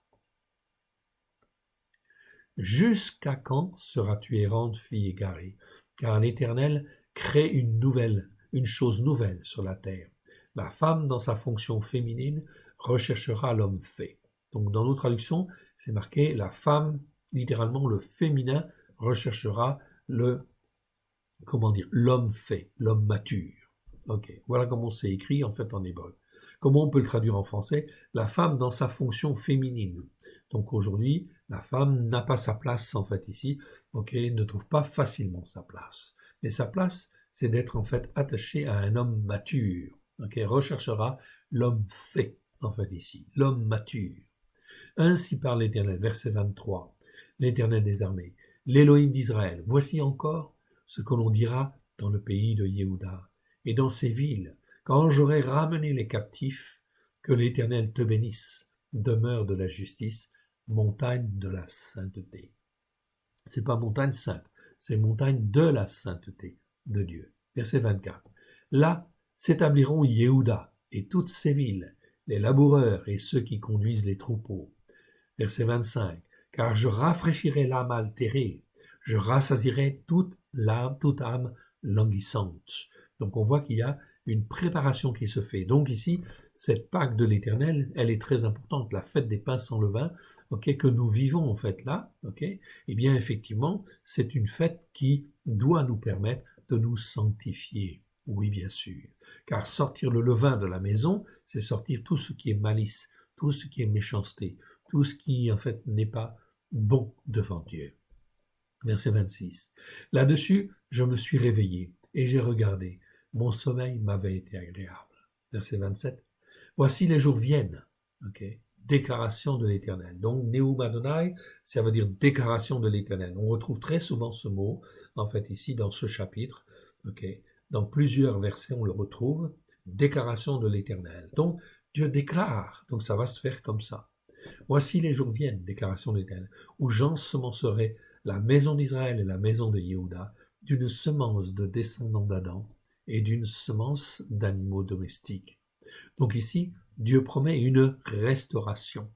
Jusqu'à quand seras-tu errante, fille égarée? Car l'Éternel crée une chose nouvelle sur la terre. La femme, dans sa fonction féminine, recherchera l'homme fait. Donc, dans nos traductions, c'est marqué la femme, littéralement le féminin, recherchera l'homme fait, l'homme mature. Ok, voilà comment c'est écrit en fait en hébreu. Comment on peut le traduire en français? La femme dans sa fonction féminine. Donc aujourd'hui, la femme n'a pas sa place en fait ici, ok, ne trouve pas facilement sa place. Mais sa place, c'est d'être en fait attachée à un homme mature. Ok, recherchera l'homme fait en fait ici, l'homme mature. Ainsi parle l'Éternel, verset 23, l'Éternel des armées, l'Élohim d'Israël. Voici encore ce que l'on dira dans le pays de Yehuda et dans ces villes, quand j'aurai ramené les captifs, que l'Éternel te bénisse, demeure de la justice, montagne de la sainteté. C'est pas montagne sainte, c'est montagne de la sainteté de Dieu. Verset 24. Là s'établiront Yehuda et toutes ses villes, les laboureurs et ceux qui conduisent les troupeaux. Verset 25. Car je rafraîchirai l'âme altérée, je rassasierai toute âme languissante. Donc on voit qu'il y a une préparation qui se fait. Donc ici, cette Pâque de l'Éternel, elle est très importante, la fête des pains sans levain, ok, que nous vivons en fait là, ok. Eh bien effectivement, c'est une fête qui doit nous permettre de nous sanctifier. Oui, bien sûr. Car sortir le levain de la maison, c'est sortir tout ce qui est malice, tout ce qui est méchanceté, tout ce qui en fait n'est pas bon devant Dieu. Verset 26. Là-dessus, je me suis réveillé et j'ai regardé. Mon sommeil m'avait été agréable. Verset 27. Voici les jours viennent. Okay. Déclaration de l'Éternel. Donc, Neum Adonai, ça veut dire déclaration de l'Éternel. On retrouve très souvent ce mot, en fait, ici, dans ce chapitre. Okay. Dans plusieurs versets, on le retrouve. Déclaration de l'Éternel. Donc, Dieu déclare. Donc, ça va se faire comme ça. Voici les jours viennent, déclaration de l'Éternel, où j'ensemencerai la maison d'Israël et la maison de Yehuda d'une semence de descendants d'Adam et d'une semence d'animaux domestiques. Donc ici, Dieu promet une restauration.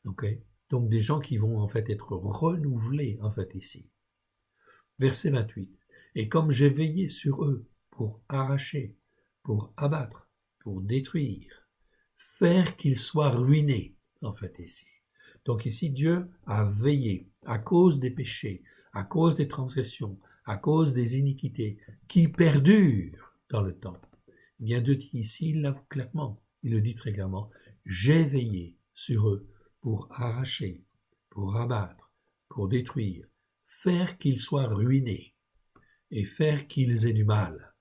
Okay? Donc des gens qui vont en fait être renouvelés en fait ici. Verset 28. Et comme j'ai veillé sur eux pour arracher, pour abattre, pour détruire, faire qu'ils soient ruinés, en fait ici. Donc ici, Dieu a veillé à cause des péchés, à cause des transgressions, à cause des iniquités qui perdurent dans le temps. Eh bien, Dieu dit ici, il l'avoue clairement, il le dit très clairement, j'ai veillé sur eux pour arracher, pour abattre, pour détruire, faire qu'ils soient ruinés et faire qu'ils aient du mal.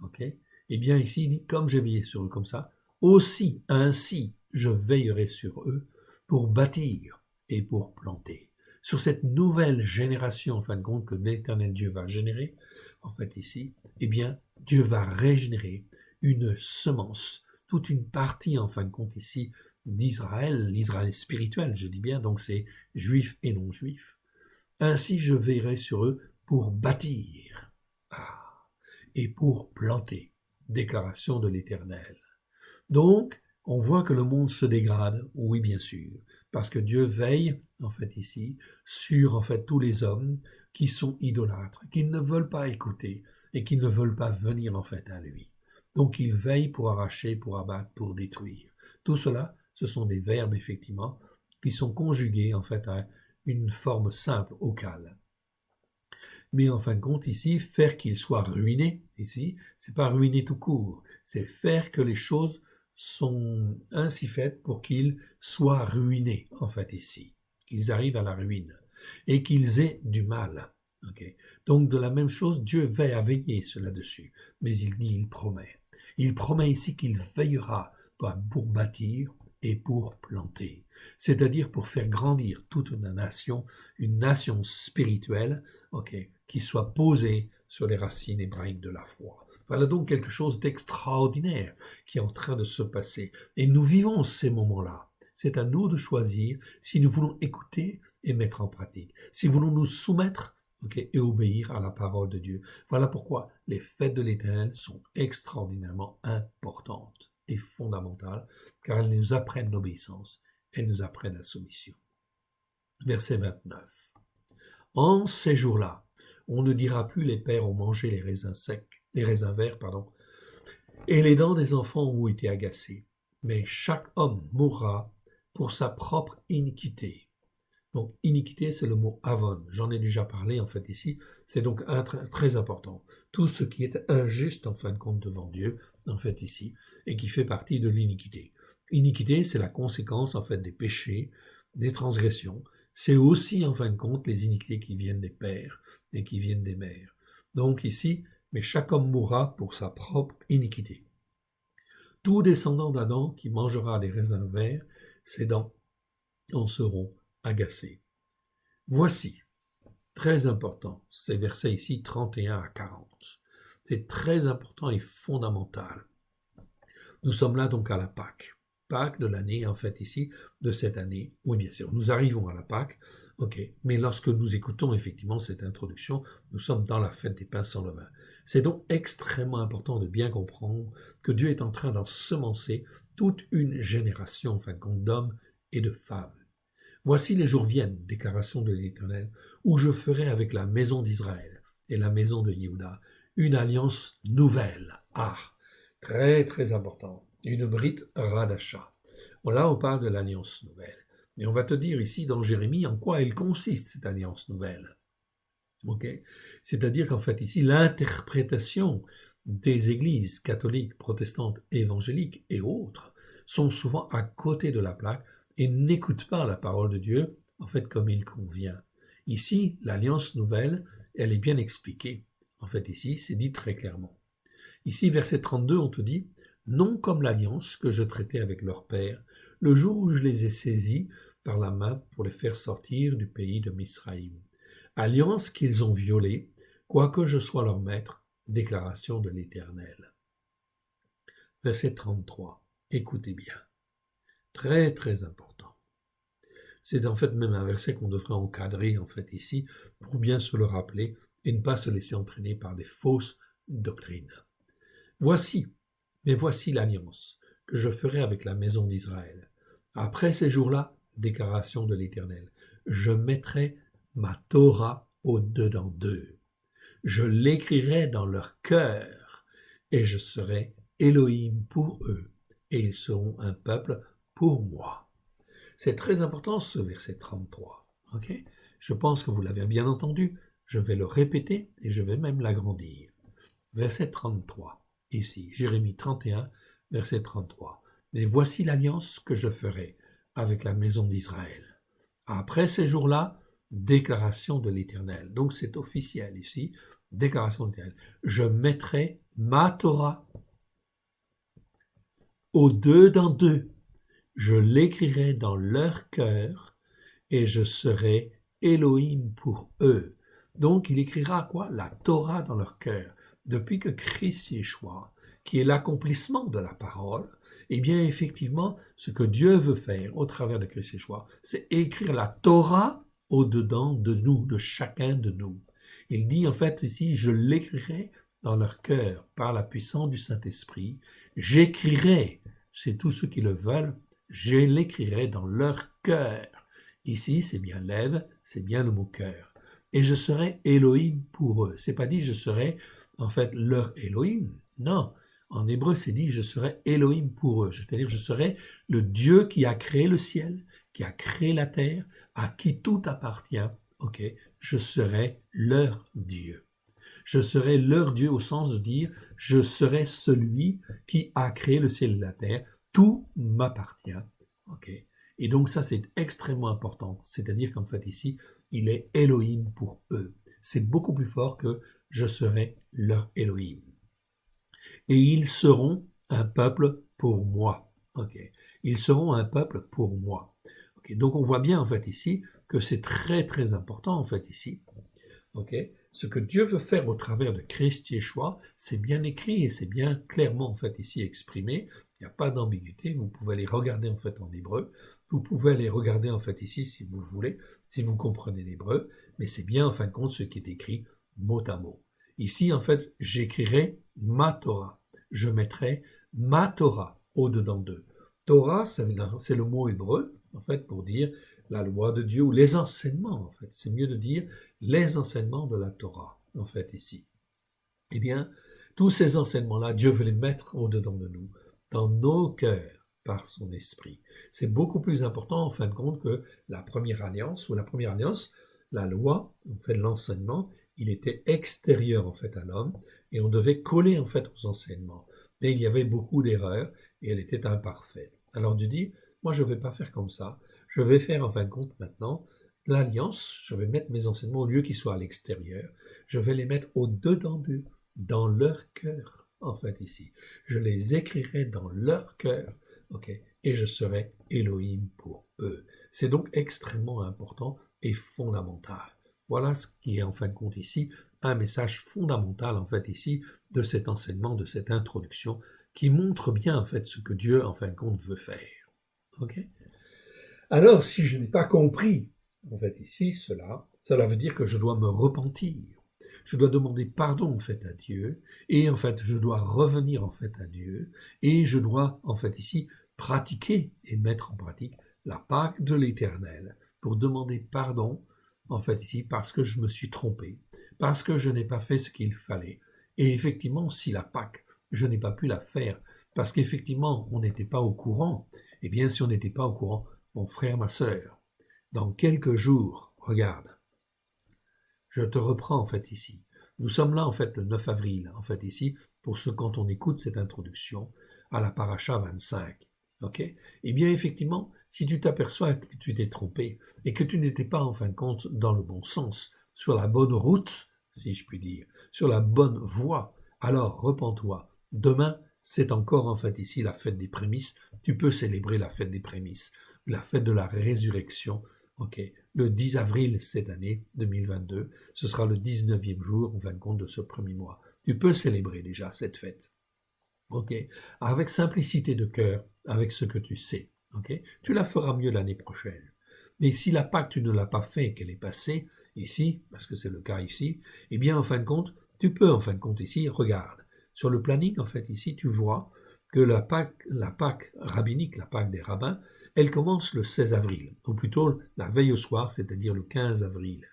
Ok? Eh bien, ici, il dit, comme j'ai veillé sur eux comme ça, aussi, ainsi, je veillerai sur eux pour bâtir et pour planter. Sur cette nouvelle génération, en fin de compte, que l'Éternel Dieu va générer, en fait ici, eh bien, Dieu va régénérer une semence, toute une partie, en fin de compte ici, d'Israël, l'Israël spirituel, je dis bien, donc c'est juif et non juif. Ainsi, je veillerai sur eux pour bâtir et pour planter. Déclaration de l'Éternel. Donc, on voit que le monde se dégrade, oui bien sûr, parce que Dieu veille, en fait ici, sur en fait tous les hommes qui sont idolâtres, qui ne veulent pas écouter et qui ne veulent pas venir en fait à lui. Donc il veille pour arracher, pour abattre, pour détruire. Tout cela, ce sont des verbes effectivement qui sont conjugués en fait à une forme simple, vocale. Mais en fin de compte, ici, faire qu'ils soient ruinés, ici, c'est pas ruiner tout court, c'est faire que les choses sont ainsi faites pour qu'ils soient ruinés, en fait, ici. Qu'ils arrivent à la ruine et qu'ils aient du mal. Okay. Donc, de la même chose, Dieu veille à veiller là-dessus, mais il dit, il promet. Il promet ici qu'il veillera pour bâtir et pour planter, c'est-à-dire pour faire grandir toute une nation spirituelle, okay, qui soit posée sur les racines hébraïques de la foi. Voilà donc quelque chose d'extraordinaire qui est en train de se passer. Et nous vivons ces moments-là. C'est à nous de choisir si nous voulons écouter et mettre en pratique, si nous voulons nous soumettre et obéir à la parole de Dieu. Voilà pourquoi les fêtes de l'Éternel sont extraordinairement importantes et fondamentales, car elles nous apprennent l'obéissance, elles nous apprennent la soumission. Verset 29. En ces jours-là, On ne dira plus les pères ont mangé les raisins secs, les raisins verts, pardon, et les dents des enfants ont été agacées. Mais chaque homme mourra pour sa propre iniquité. Donc, iniquité, c'est le mot avon. J'en ai déjà parlé, en fait, ici. C'est donc très important. Tout ce qui est injuste, en fin de compte, devant Dieu, en fait, ici, et qui fait partie de l'iniquité. Iniquité, c'est la conséquence, en fait, des péchés, des transgressions. C'est aussi, en fin de compte, les iniquités qui viennent des pères et qui viennent des mères. Donc, ici, mais chaque homme mourra pour sa propre iniquité. Tout descendant d'Adam qui mangera des raisins verts, ses dents en seront agacées. Voici, très important, ces versets ici 31 à 40. C'est très important et fondamental. Nous sommes là donc à la Pâque. Pâques de l'année, en fait, ici, de cette année. Oui, bien sûr, nous arrivons à la Pâque, ok, mais lorsque nous écoutons effectivement cette introduction, nous sommes dans la fête des pains sans levain. C'est donc extrêmement important de bien comprendre que Dieu est en train d'ensemencer toute une génération, en fin de compte, d'hommes et de femmes. Voici les jours viennent, déclaration de l'Éternel, où je ferai avec la maison d'Israël et la maison de Yehuda une alliance nouvelle. Ah, très très important. Une brite radacha. Là, on parle de l'alliance nouvelle. Mais on va te dire ici dans Jérémie en quoi elle consiste, cette alliance nouvelle. Okay. C'est-à-dire qu'en fait ici, l'interprétation des églises catholiques, protestantes, évangéliques et autres sont souvent à côté de la plaque et n'écoutent pas la parole de Dieu, en fait, comme il convient. Ici, l'alliance nouvelle, elle est bien expliquée. En fait, ici, c'est dit très clairement. Ici, verset 32, on te dit « Non comme l'alliance que je traitais avec leur père, le jour où je les ai saisis par la main pour les faire sortir du pays de Misraïm. Alliance qu'ils ont violée, quoique je sois leur maître, déclaration de l'Éternel. » Verset 33, écoutez bien. Très, très important. C'est en fait même un verset qu'on devrait encadrer, en fait, ici, pour bien se le rappeler et ne pas se laisser entraîner par des fausses doctrines. Voici l'alliance que je ferai avec la maison d'Israël. Après ces jours-là, déclaration de l'Éternel, je mettrai ma Torah au-dedans d'eux. Je l'écrirai dans leur cœur et je serai Elohim pour eux et ils seront un peuple pour moi. C'est très important ce verset 33. Okay? Je pense que vous l'avez bien entendu. Je vais le répéter et je vais même l'agrandir. Verset 33. Ici, Jérémie 31, verset 33. « Mais voici l'alliance que je ferai avec la maison d'Israël. Après ces jours-là, déclaration de l'Éternel. » Donc c'est officiel ici, déclaration de l'Éternel. « Je mettrai ma Torah au-dedans d'eux. Je l'écrirai dans leur cœur et je serai Elohim pour eux. » Donc il écrira quoi? La Torah dans leur cœur. Depuis que Christ Yeshua, qui est l'accomplissement de la parole, eh bien effectivement, ce que Dieu veut faire au travers de Christ Yeshua, c'est écrire la Torah au-dedans de nous, de chacun de nous. Il dit en fait ici, je l'écrirai dans leur cœur par la puissance du Saint-Esprit. J'écrirai, c'est tous ceux qui le veulent, je l'écrirai dans leur cœur. Ici, c'est bien lève, c'est bien le mot cœur. Et je serai Elohim pour eux. C'est pas dit je serai en fait leur Elohim. Non, en hébreu c'est dit je serai Elohim pour eux. C'est-à-dire je serai le Dieu qui a créé le ciel, qui a créé la terre, à qui tout appartient. Ok, je serai leur Dieu. Je serai leur Dieu au sens de dire je serai celui qui a créé le ciel et la terre. Tout m'appartient. Ok. Et donc ça c'est extrêmement important. C'est-à-dire qu'en fait ici il est Elohim pour eux. C'est beaucoup plus fort que je serai leur Elohim. Et ils seront un peuple pour moi. Okay. Ils seront un peuple pour moi. Okay. Donc on voit bien en fait ici que c'est très très important en fait ici. Okay. Ce que Dieu veut faire au travers de Christ Yeshua, c'est bien écrit et c'est bien clairement en fait ici exprimé. Il n'y a pas d'ambiguïté. Vous pouvez les regarder en fait en hébreu. Vous pouvez les regarder en fait ici si vous le voulez, si vous comprenez l'hébreu. Mais c'est bien en fin de compte ce qui est écrit mot à mot. Ici, en fait, j'écrirai ma Torah. Je mettrai ma Torah au-dedans d'eux. Torah, c'est le mot hébreu, en fait, pour dire la loi de Dieu ou les enseignements, en fait. C'est mieux de dire les enseignements de la Torah. en fait, ici. Eh bien, tous ces enseignements-là, Dieu veut les mettre au-dedans de nous, dans nos cœurs, par son esprit. C'est beaucoup plus important, en fin de compte, que la première alliance, ou la première alliance, la loi, en fait, l'enseignement, il était extérieur, en fait, à l'homme, et on devait coller, en fait, aux enseignements. Mais il y avait beaucoup d'erreurs, et elle était imparfaite. Alors Dieu dit, moi, je ne vais pas faire comme ça. Je vais faire, en fin de compte, maintenant, l'alliance, je vais mettre mes enseignements, au lieu qu'ils soient à l'extérieur, je vais les mettre au-dedans d'eux, dans leur cœur, en fait, ici. Je les écrirai dans leur cœur, ok, et je serai Elohim pour eux. C'est donc extrêmement important et fondamental. Voilà ce qui est, en fin de compte, ici, un message fondamental, en fait, ici, de cet enseignement, de cette introduction, qui montre bien, en fait, ce que Dieu, en fin de compte, veut faire. Ok? Alors, si je n'ai pas compris, en fait, ici, cela veut dire que je dois me repentir. Je dois demander pardon, en fait, à Dieu, et en fait, je dois revenir, en fait, à Dieu, et je dois, en fait, ici, pratiquer et mettre en pratique la Pâque de l'Éternel, pour demander pardon, en fait, ici, parce que je me suis trompé, parce que je n'ai pas fait ce qu'il fallait. Et effectivement, si la Pâque, je n'ai pas pu la faire, parce qu'effectivement, on n'était pas au courant, eh bien, si on n'était pas au courant, mon frère, ma sœur, dans quelques jours, regarde, je te reprends en fait ici. Nous sommes là en fait le 9 avril, en fait ici, pour ce quand on écoute cette introduction à la paracha 25. Ok? Eh bien effectivement, si tu t'aperçois que tu t'es trompé et que tu n'étais pas en fin de compte dans le bon sens, sur la bonne route, si je puis dire, sur la bonne voie, alors repens-toi. Demain, c'est encore en fait ici la fête des prémices. Tu peux célébrer la fête des prémices, la fête de la résurrection. Ok, le 10 avril cette année 2022, ce sera le 19e jour, en fin de compte, de ce premier mois. Tu peux célébrer déjà cette fête. Ok, avec simplicité de cœur, avec ce que tu sais. Ok, tu la feras mieux l'année prochaine. Mais si la Pâque, tu ne l'as pas fait et qu'elle est passée ici, parce que c'est le cas ici, eh bien, en fin de compte, tu peux, en fin de compte, ici, regarde. Sur le planning, en fait, ici, tu vois que la Pâque rabbinique, la Pâque des rabbins, elle commence le 16 avril, ou plutôt la veille au soir, c'est-à-dire le 15 avril.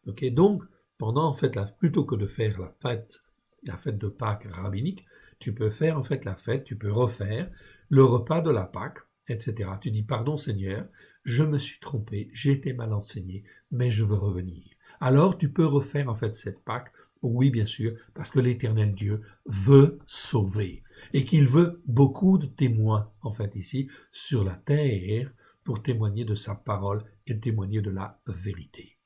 Ok, donc, pendant, en fait, plutôt que de faire la fête de Pâques rabbinique, tu peux faire, en fait, la fête, tu peux refaire le repas de la Pâque, etc. Tu dis, pardon Seigneur, je me suis trompé, j'ai été mal enseigné, mais je veux revenir. Alors, tu peux refaire, en fait, cette Pâque, oui, bien sûr, parce que l'Éternel Dieu veut sauver et qu'il veut beaucoup de témoins, en fait, ici, sur la terre, pour témoigner de sa parole et témoigner de la vérité.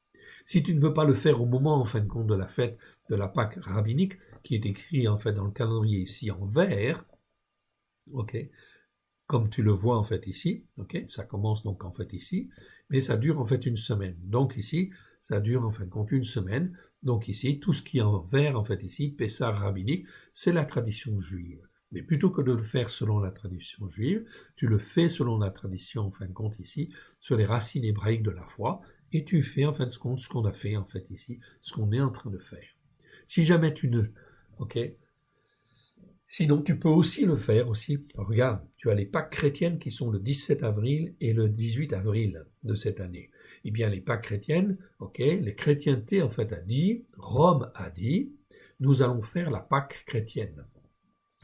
Si tu ne veux pas le faire au moment, en fin de compte, de la fête de la Pâque rabbinique, qui est écrit, en fait, dans le calendrier ici en vert, ok, comme tu le vois, en fait, ici, ok, ça commence donc, en fait, ici, mais ça dure, en fait, une semaine. Donc, ici, ça dure, en fin de compte, une semaine. Donc, ici, tout ce qui est en vert, en fait, ici, Pessah rabbinique, c'est la tradition juive. Mais plutôt que de le faire selon la tradition juive, tu le fais selon la tradition, en fin de compte, ici, sur les racines hébraïques de la foi, et tu fais, en fin de compte, ce qu'on a fait, en fait, ici, ce qu'on est en train de faire. Si jamais tu ne... Ok. Sinon, tu peux aussi le faire aussi. Regarde, tu as les Pâques chrétiennes qui sont le 17 avril et le 18 avril de cette année. Eh bien, les Pâques chrétiennes, ok, les chrétientés, en fait, a dit, Rome a dit, nous allons faire la Pâque chrétienne.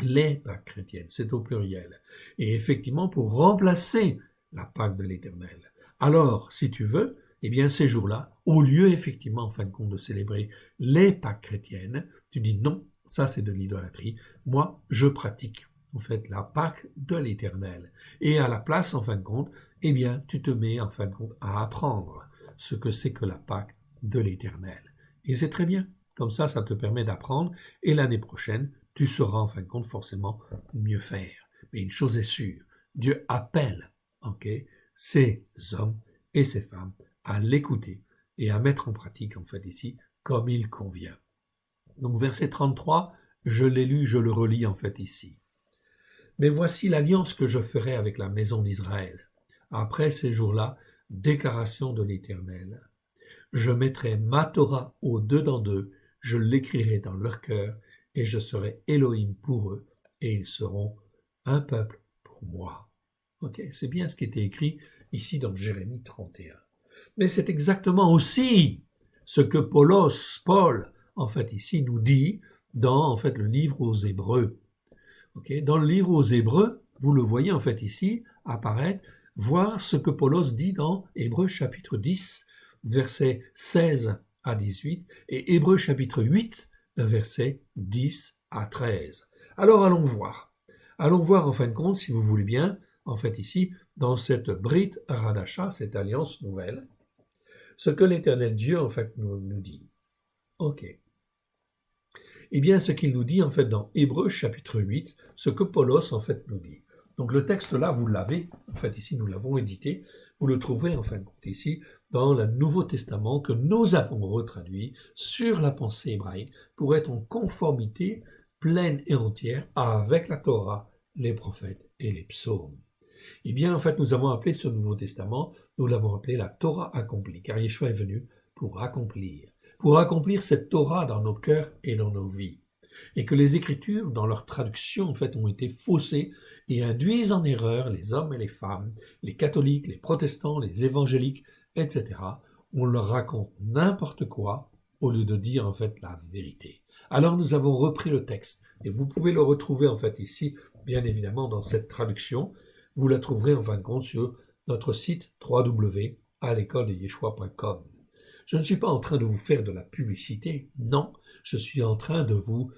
Les Pâques chrétiennes, c'est au pluriel. Et effectivement, pour remplacer la Pâque de l'Éternel. Alors, si tu veux, eh bien, ces jours-là, au lieu, effectivement, en fin de compte, de célébrer les Pâques chrétiennes, tu dis non, ça c'est de l'idolâtrie. Moi, je pratique, en fait, la Pâque de l'Éternel. Et à la place, en fin de compte, eh bien, tu te mets, en fin de compte, à apprendre ce que c'est que la Pâque de l'Éternel. Et c'est très bien. Comme ça te permet d'apprendre. Et l'année prochaine, tu sauras, en fin de compte, forcément mieux faire. Mais une chose est sûre, Dieu appelle, ok, ces hommes et ces femmes à l'écouter et à mettre en pratique, en fait, ici, comme il convient. Donc, verset 33, je l'ai lu, je le relis, en fait, ici. Mais voici l'alliance que je ferai avec la maison d'Israël. Après ces jours-là, déclaration de l'Éternel. Je mettrai ma Torah au-dedans d'eux, je l'écrirai dans leur cœur, et je serai Elohim pour eux, et ils seront un peuple pour moi. Ok, c'est bien ce qui était écrit ici dans Jérémie 31. Mais c'est exactement aussi ce que Paul, en fait, ici, nous dit dans, en fait, le livre aux Hébreux. Okay? Dans le livre aux Hébreux, vous le voyez, en fait, ici, apparaître, voir ce que Paulos dit dans Hébreux chapitre 10, versets 16 à 18, et Hébreux chapitre 8, versets 10 à 13. Alors, allons voir. Allons voir, en fin de compte, si vous voulez bien, en fait, ici, dans cette Brit Radasha, cette alliance nouvelle, ce que l'Éternel Dieu, en fait, nous dit. Ok. Eh bien, ce qu'il nous dit, en fait, dans Hébreux chapitre 8, ce que Paulos, en fait, nous dit. Donc, le texte là, vous l'avez, en fait, ici, nous l'avons édité, vous le trouverez, en fin de compte, ici, dans le Nouveau Testament que nous avons retraduit sur la pensée hébraïque pour être en conformité pleine et entière avec la Torah, les prophètes et les psaumes. Eh bien, en fait, nous avons appelé ce Nouveau Testament, nous l'avons appelé la Torah accomplie, car Yeshua est venu pour accomplir cette Torah dans nos cœurs et dans nos vies. Et que les Écritures, dans leur traduction, en fait, ont été faussées et induisent en erreur les hommes et les femmes, les catholiques, les protestants, les évangéliques, etc. On leur raconte n'importe quoi au lieu de dire, en fait, la vérité. Alors, nous avons repris le texte, et vous pouvez le retrouver, en fait, ici, bien évidemment, dans cette traduction. Vous la trouverez, en fin de compte, sur notre site www.alécoledeyeshua.com. Je ne suis pas en train de vous faire de la publicité, non, je suis en train de vous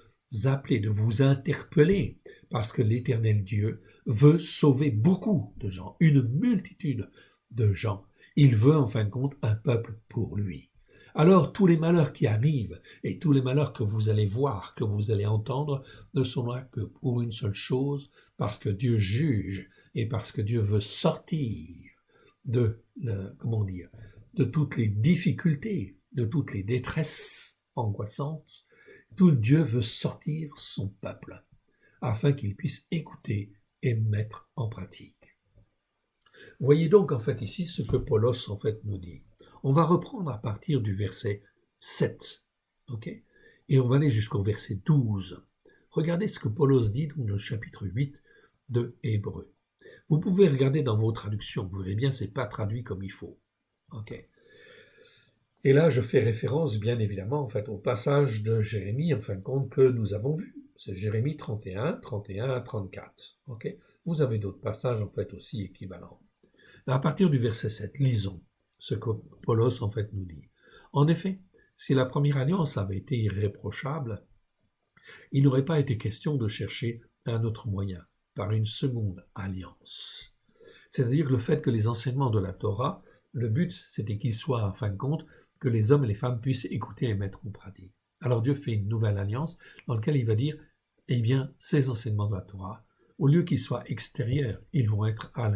appeler, de vous interpeller, parce que l'Éternel Dieu veut sauver beaucoup de gens, une multitude de gens. Il veut en fin de compte un peuple pour lui. Alors tous les malheurs qui arrivent et tous les malheurs que vous allez voir, que vous allez entendre, ne sont là que pour une seule chose, parce que Dieu juge et parce que Dieu veut sortir de, de toutes les difficultés, de toutes les détresses angoissantes. Tout Dieu veut sortir son peuple, afin qu'il puisse écouter et mettre en pratique. Voyez donc en fait ici ce que Paulos en fait nous dit. On va reprendre à partir du verset 7, ok, et on va aller jusqu'au verset 12. Regardez ce que Paulos dit dans le chapitre 8 de Hébreux. Vous pouvez regarder dans vos traductions, vous verrez bien, c'est pas traduit comme il faut. Ok. Et là, je fais référence, bien évidemment, en fait, au passage de Jérémie, en fin de compte, que nous avons vu. C'est Jérémie 31, 31 à 34. Ok. Vous avez d'autres passages, en fait, aussi équivalents. À partir du verset 7, lisons ce que Paulos, en fait, nous dit. En effet, si la première alliance avait été irréprochable, il n'aurait pas été question de chercher un autre moyen, par une seconde alliance. C'est-à-dire le fait que les enseignements de la Torah, le but, c'était qu'ils soient, en fin de compte, que les hommes et les femmes puissent écouter et mettre en pratique. Alors Dieu fait une nouvelle alliance dans laquelle il va dire, eh bien, ces enseignements de la Torah, au lieu qu'ils soient extérieurs, ils vont être à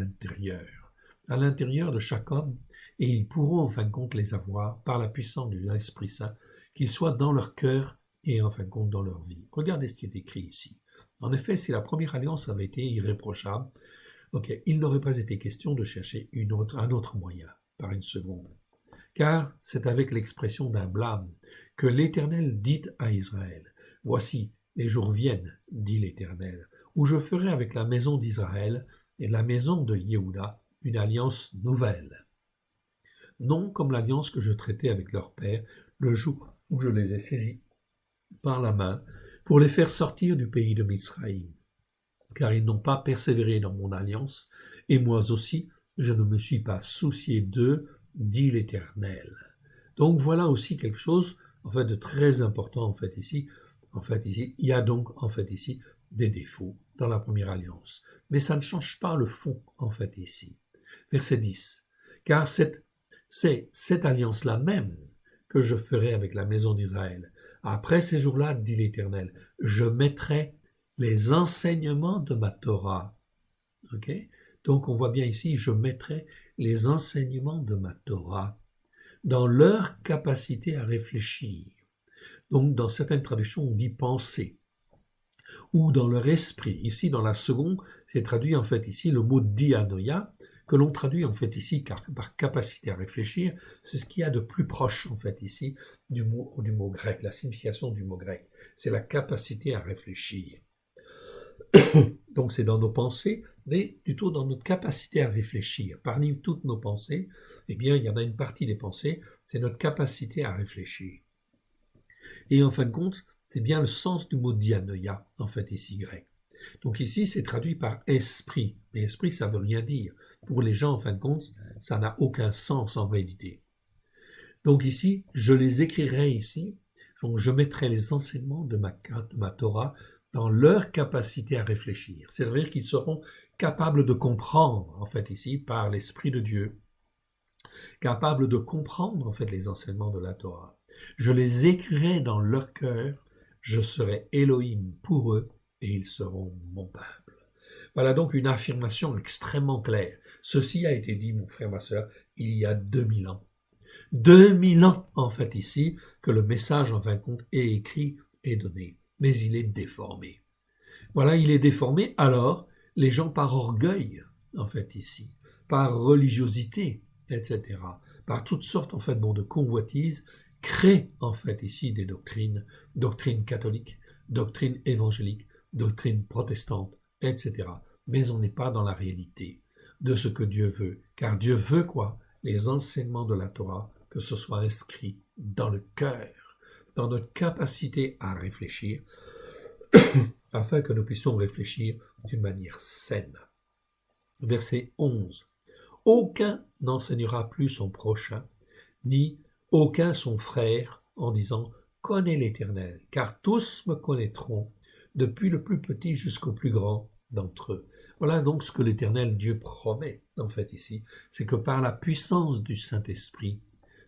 l'intérieur de chaque homme, et ils pourront, en fin de compte, les avoir par la puissance de l'Esprit Saint, qu'ils soient dans leur cœur et, en fin de compte, dans leur vie. Regardez ce qui est écrit ici. En effet, si la première alliance avait été irréprochable, il n'aurait pas été question de chercher un autre moyen, par une seconde. Car c'est avec l'expression d'un blâme que l'Éternel dit à Israël, « Voici, les jours viennent, dit l'Éternel, où je ferai avec la maison d'Israël et la maison de Yehuda une alliance nouvelle. Non comme l'alliance que je traitais avec leur père le jour où je les ai saisis par la main pour les faire sortir du pays de Mizraïm. Car ils n'ont pas persévéré dans mon alliance, et moi aussi, je ne me suis pas soucié d'eux, dit l'Éternel. » Donc voilà aussi quelque chose, en fait, de très important, en fait, ici. En fait, ici, il y a donc, en fait, ici, des défauts dans la première alliance. Mais ça ne change pas le fond, en fait, ici. Verset 10. Car c'est cette alliance-là même que je ferai avec la maison d'Israël. Après ces jours-là, dit l'Éternel, je mettrai les enseignements de ma Torah. Okay? Donc on voit bien ici, je mettrai les enseignements de ma Torah dans leur capacité à réfléchir. Donc dans certaines traductions, on dit penser. Ou dans leur esprit. Ici, dans la seconde, c'est traduit en fait ici le mot dianoia, que l'on traduit en fait ici par capacité à réfléchir. C'est ce qu'il y a de plus proche en fait ici du mot grec, la signification du mot grec. C'est la capacité à réfléchir. Donc c'est dans nos pensées, mais plutôt dans notre capacité à réfléchir. Parmi toutes nos pensées, eh bien il y en a une partie des pensées, c'est notre capacité à réfléchir. Et en fin de compte, c'est bien le sens du mot dianoia, en fait, ici grec. Donc ici, c'est traduit par esprit. Mais esprit, ça veut rien dire. Pour les gens, en fin de compte, ça n'a aucun sens en réalité. Donc ici, je les écrirai ici. Donc je mettrai les enseignements de ma Torah dans leur capacité à réfléchir. C'est-à-dire qu'ils seront capables de comprendre, en fait, ici, par l'Esprit de Dieu, capables de comprendre, en fait, les enseignements de la Torah. Je les écrirai dans leur cœur, je serai Elohim pour eux, et ils seront mon peuple. Voilà donc une affirmation extrêmement claire. Ceci a été dit, mon frère, ma sœur, il y a 2000 ans. 2000 ans, en fait, ici, que le message, en fin de compte, est écrit et donné. Mais il est déformé. Voilà, il est déformé. Alors, les gens, par orgueil, en fait, ici, par religiosité, etc., par toutes sortes, en fait, de convoitises, créent, en fait, ici, des doctrines, doctrines catholiques, doctrines évangéliques, doctrines protestantes, etc. Mais on n'est pas dans la réalité de ce que Dieu veut. Car Dieu veut quoi? Les enseignements de la Torah, que ce soit inscrit dans le cœur, dans notre capacité à réfléchir, afin que nous puissions réfléchir d'une manière saine. Verset 11. Aucun n'enseignera plus son prochain, ni aucun son frère, en disant « Connais l'Éternel », car tous me connaîtront, depuis le plus petit jusqu'au plus grand d'entre eux. Voilà donc ce que l'Éternel Dieu promet, en fait, ici, c'est que par la puissance du Saint-Esprit,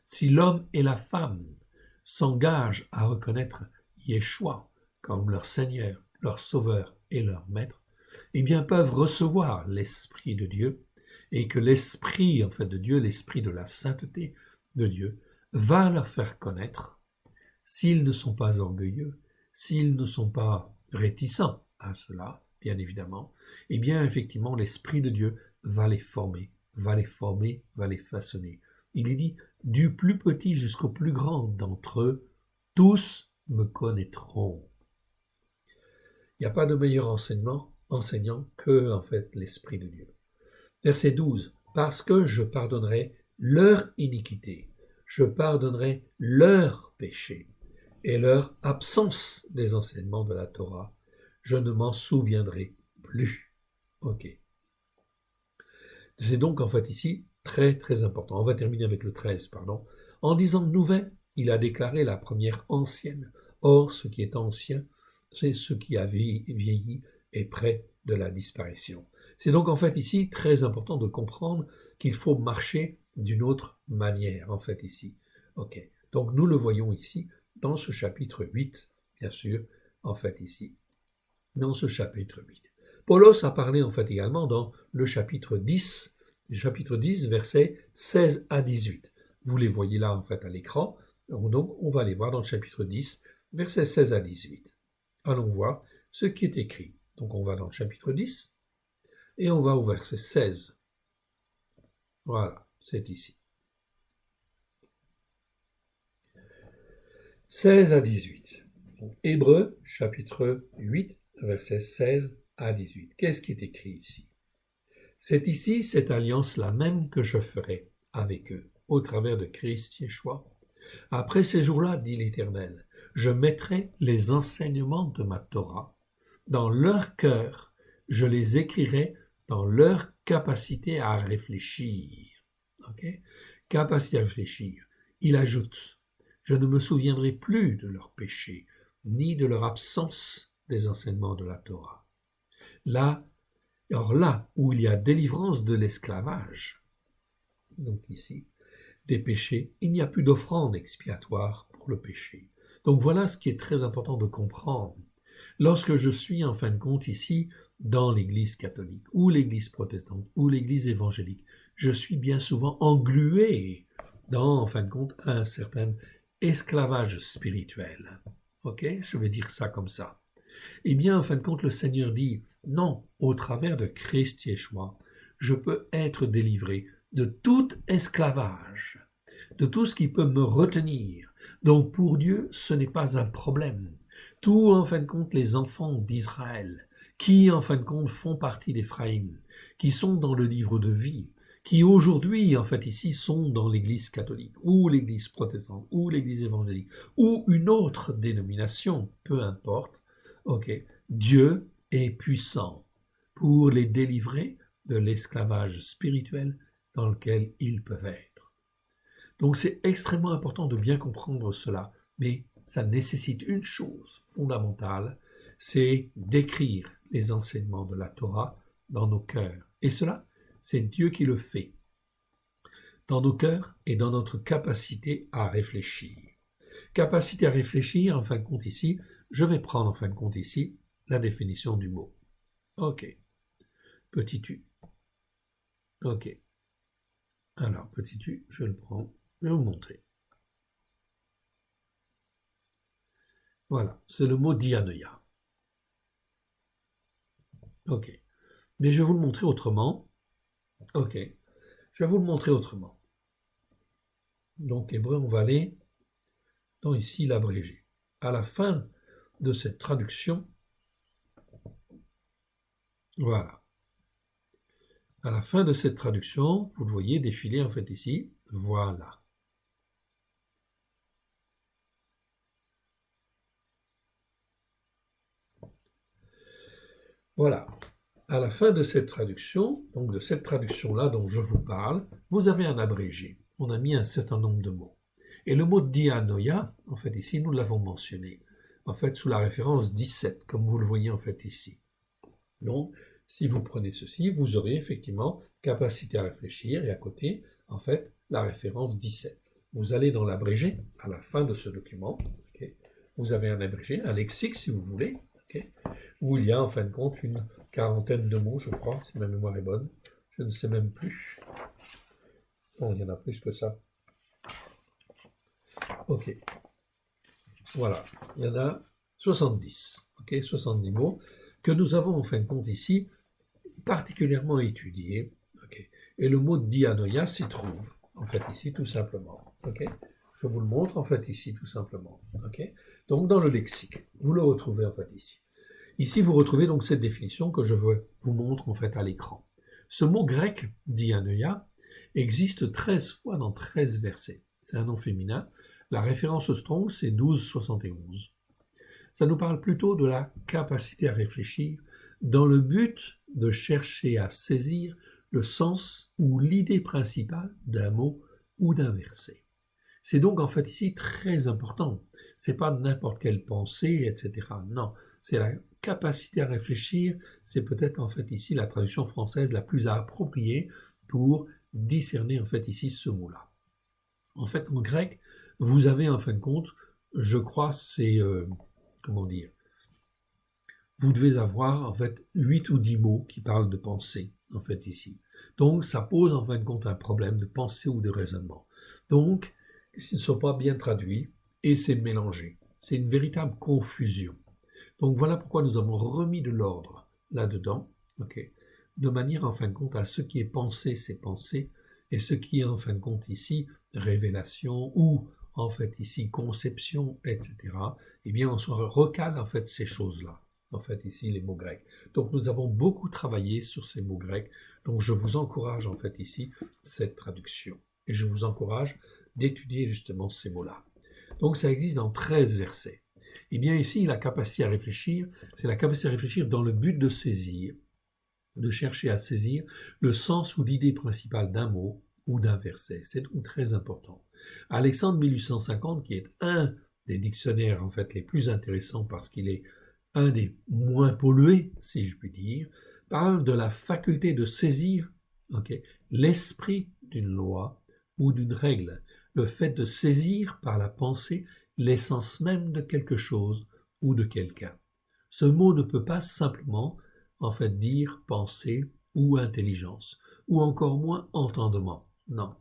si l'homme et la femme s'engagent à reconnaître Yeshua comme leur Seigneur, leur Sauveur et leur Maître, eh bien peuvent recevoir l'Esprit de Dieu, et que l'Esprit, en fait, de Dieu, l'Esprit de la sainteté de Dieu, va leur faire connaître, s'ils ne sont pas orgueilleux, s'ils ne sont pas réticents à cela, bien évidemment, eh bien effectivement l'Esprit de Dieu va les former, va les façonner. Il est dit, du plus petit jusqu'au plus grand d'entre eux, tous me connaîtront. Il n'y a pas de meilleur enseignant que, en fait, l'Esprit de Dieu. Verset 12. Parce que je pardonnerai leur iniquité, je pardonnerai leur péché et leur absence des enseignements de la Torah. Je ne m'en souviendrai plus. Ok. C'est donc, en fait, ici, très, très important. On va terminer avec le 13, pardon. En disant nouvelle, il a déclaré la première ancienne. Or, ce qui est ancien, c'est ce qui a vieilli et près de la disparition. C'est donc en fait ici très important de comprendre qu'il faut marcher d'une autre manière, en fait ici. Ok. Donc nous le voyons ici dans ce chapitre 8, bien sûr, en fait ici, dans ce chapitre 8. Paulos a parlé en fait également dans le chapitre 10, versets 16 à 18. Vous les voyez là en fait à l'écran. Donc on va les voir dans le chapitre 10, versets 16 à 18. Allons voir ce qui est écrit. Donc on va dans le chapitre 10 et on va au verset 16. Voilà, c'est ici. 16 à 18. Donc, Hébreux, chapitre 8, versets 16 à 18. Qu'est-ce qui est écrit ici? C'est ici cette alliance-là même que je ferai avec eux, au travers de Christ Yeshua. Après ces jours-là, dit l'Éternel, je mettrai les enseignements de ma Torah dans leur cœur, je les écrirai dans leur capacité à réfléchir. Okay? Capacité à réfléchir. Il ajoute, je ne me souviendrai plus de leurs péchés, ni de leur absence des enseignements de la Torah. Là où il y a délivrance de l'esclavage, donc ici, des péchés, il n'y a plus d'offrande expiatoire pour le péché. Donc voilà ce qui est très important de comprendre. Lorsque je suis en fin de compte ici dans l'Église catholique ou l'Église protestante ou l'Église évangélique, je suis bien souvent englué dans, en fin de compte, un certain esclavage spirituel. Ok, je vais dire ça comme ça. Eh bien, en fin de compte, le Seigneur dit, non, au travers de Christ Yeshua, je peux être délivré de tout esclavage, de tout ce qui peut me retenir. Donc pour Dieu, ce n'est pas un problème. Tous, en fin de compte, les enfants d'Israël, qui, en fin de compte, font partie d'Éphraïm, qui sont dans le livre de vie, qui aujourd'hui, en fait, ici, sont dans l'Église catholique, ou l'Église protestante, ou l'Église évangélique, ou une autre dénomination, peu importe, ok, Dieu est puissant pour les délivrer de l'esclavage spirituel dans lequel ils peuvent être. Donc c'est extrêmement important de bien comprendre cela, mais ça nécessite une chose fondamentale, c'est d'écrire les enseignements de la Torah dans nos cœurs. Et cela, c'est Dieu qui le fait, dans nos cœurs et dans notre capacité à réfléchir. Capacité à réfléchir, en fin de compte ici, je vais prendre en fin de compte ici la définition du mot. Ok. Petit u. Ok. Alors, petit u, je le prends, je vais vous montrer. Voilà, c'est le mot dianoia. Ok. Mais je vais vous le montrer autrement. Ok. Je vais vous le montrer autrement. Donc, hébreu, on va aller dans ici l'abrégé. À la fin de cette traduction, voilà. À la fin de cette traduction, vous le voyez défiler en fait ici, voilà. Voilà. À la fin de cette traduction, donc de cette traduction-là dont je vous parle, vous avez un abrégé. On a mis un certain nombre de mots. Et le mot dianoia, en fait ici, nous l'avons mentionné, en fait sous la référence 17, comme vous le voyez en fait ici. Donc, si vous prenez ceci, vous aurez effectivement capacité à réfléchir et à côté, en fait, la référence 17. Vous allez dans l'abrégé, à la fin de ce document, okay, vous avez un abrégé, un lexique si vous voulez, okay, où il y a en fin de compte une quarantaine de mots, je crois, si ma mémoire est bonne. Je ne sais même plus. Bon, il y en a plus que ça. Ok. Voilà. Il y en a 70. Ok, 70 mots que nous avons en fin de compte ici particulièrement étudiés. Okay. Et le mot dianoia s'y trouve, en fait, ici, tout simplement. Okay. Je vous le montre, en fait, ici, tout simplement. Okay. Donc, dans le lexique, vous le retrouvez, en fait, ici. Ici, vous retrouvez donc cette définition que je vous montre, en fait, à l'écran. Ce mot grec, dianoia, existe 13 fois dans 13 versets. C'est un nom féminin. La référence Strong, c'est 1271. Ça nous parle plutôt de la capacité à réfléchir dans le but de chercher à saisir le sens ou l'idée principale d'un mot ou d'un verset. C'est donc en fait ici très important. C'est pas n'importe quelle pensée, etc. Non, c'est la capacité à réfléchir. C'est peut-être en fait ici la traduction française la plus appropriée pour discerner en fait ici ce mot-là. En fait, en grec, vous avez en fin de compte, je crois, c'est comment dire, vous devez avoir en fait 8 ou 10 mots qui parlent de pensée, en fait, ici. Donc, ça pose en fin de compte un problème de pensée ou de raisonnement. Donc, s'ils ne sont pas bien traduits, et c'est mélangé. C'est une véritable confusion. Donc, voilà pourquoi nous avons remis de l'ordre là-dedans, okay, de manière, en fin de compte, à ce qui est pensée, c'est pensée, et ce qui est, en fin de compte, ici, révélation, ou, en fait, ici, conception, etc., eh bien, on se recale, en fait, ces choses-là. En fait, ici, les mots grecs. Donc, nous avons beaucoup travaillé sur ces mots grecs. Donc, je vous encourage, en fait, ici, cette traduction. Et je vous encourage d'étudier, justement, ces mots-là. Donc, ça existe dans 13 versets. Eh bien, ici, la capacité à réfléchir, c'est la capacité à réfléchir dans le but de saisir, de chercher à saisir le sens ou l'idée principale d'un mot ou d'un verset. C'est donc très important. Alexandre 1850, qui est un des dictionnaires, en fait, les plus intéressants parce qu'il est un des moins pollués, si je puis dire, parle de la faculté de saisir l'esprit d'une loi ou d'une règle, le fait de saisir par la pensée l'essence même de quelque chose ou de quelqu'un. Ce mot ne peut pas simplement, en fait, dire pensée ou intelligence, ou encore moins entendement. Non.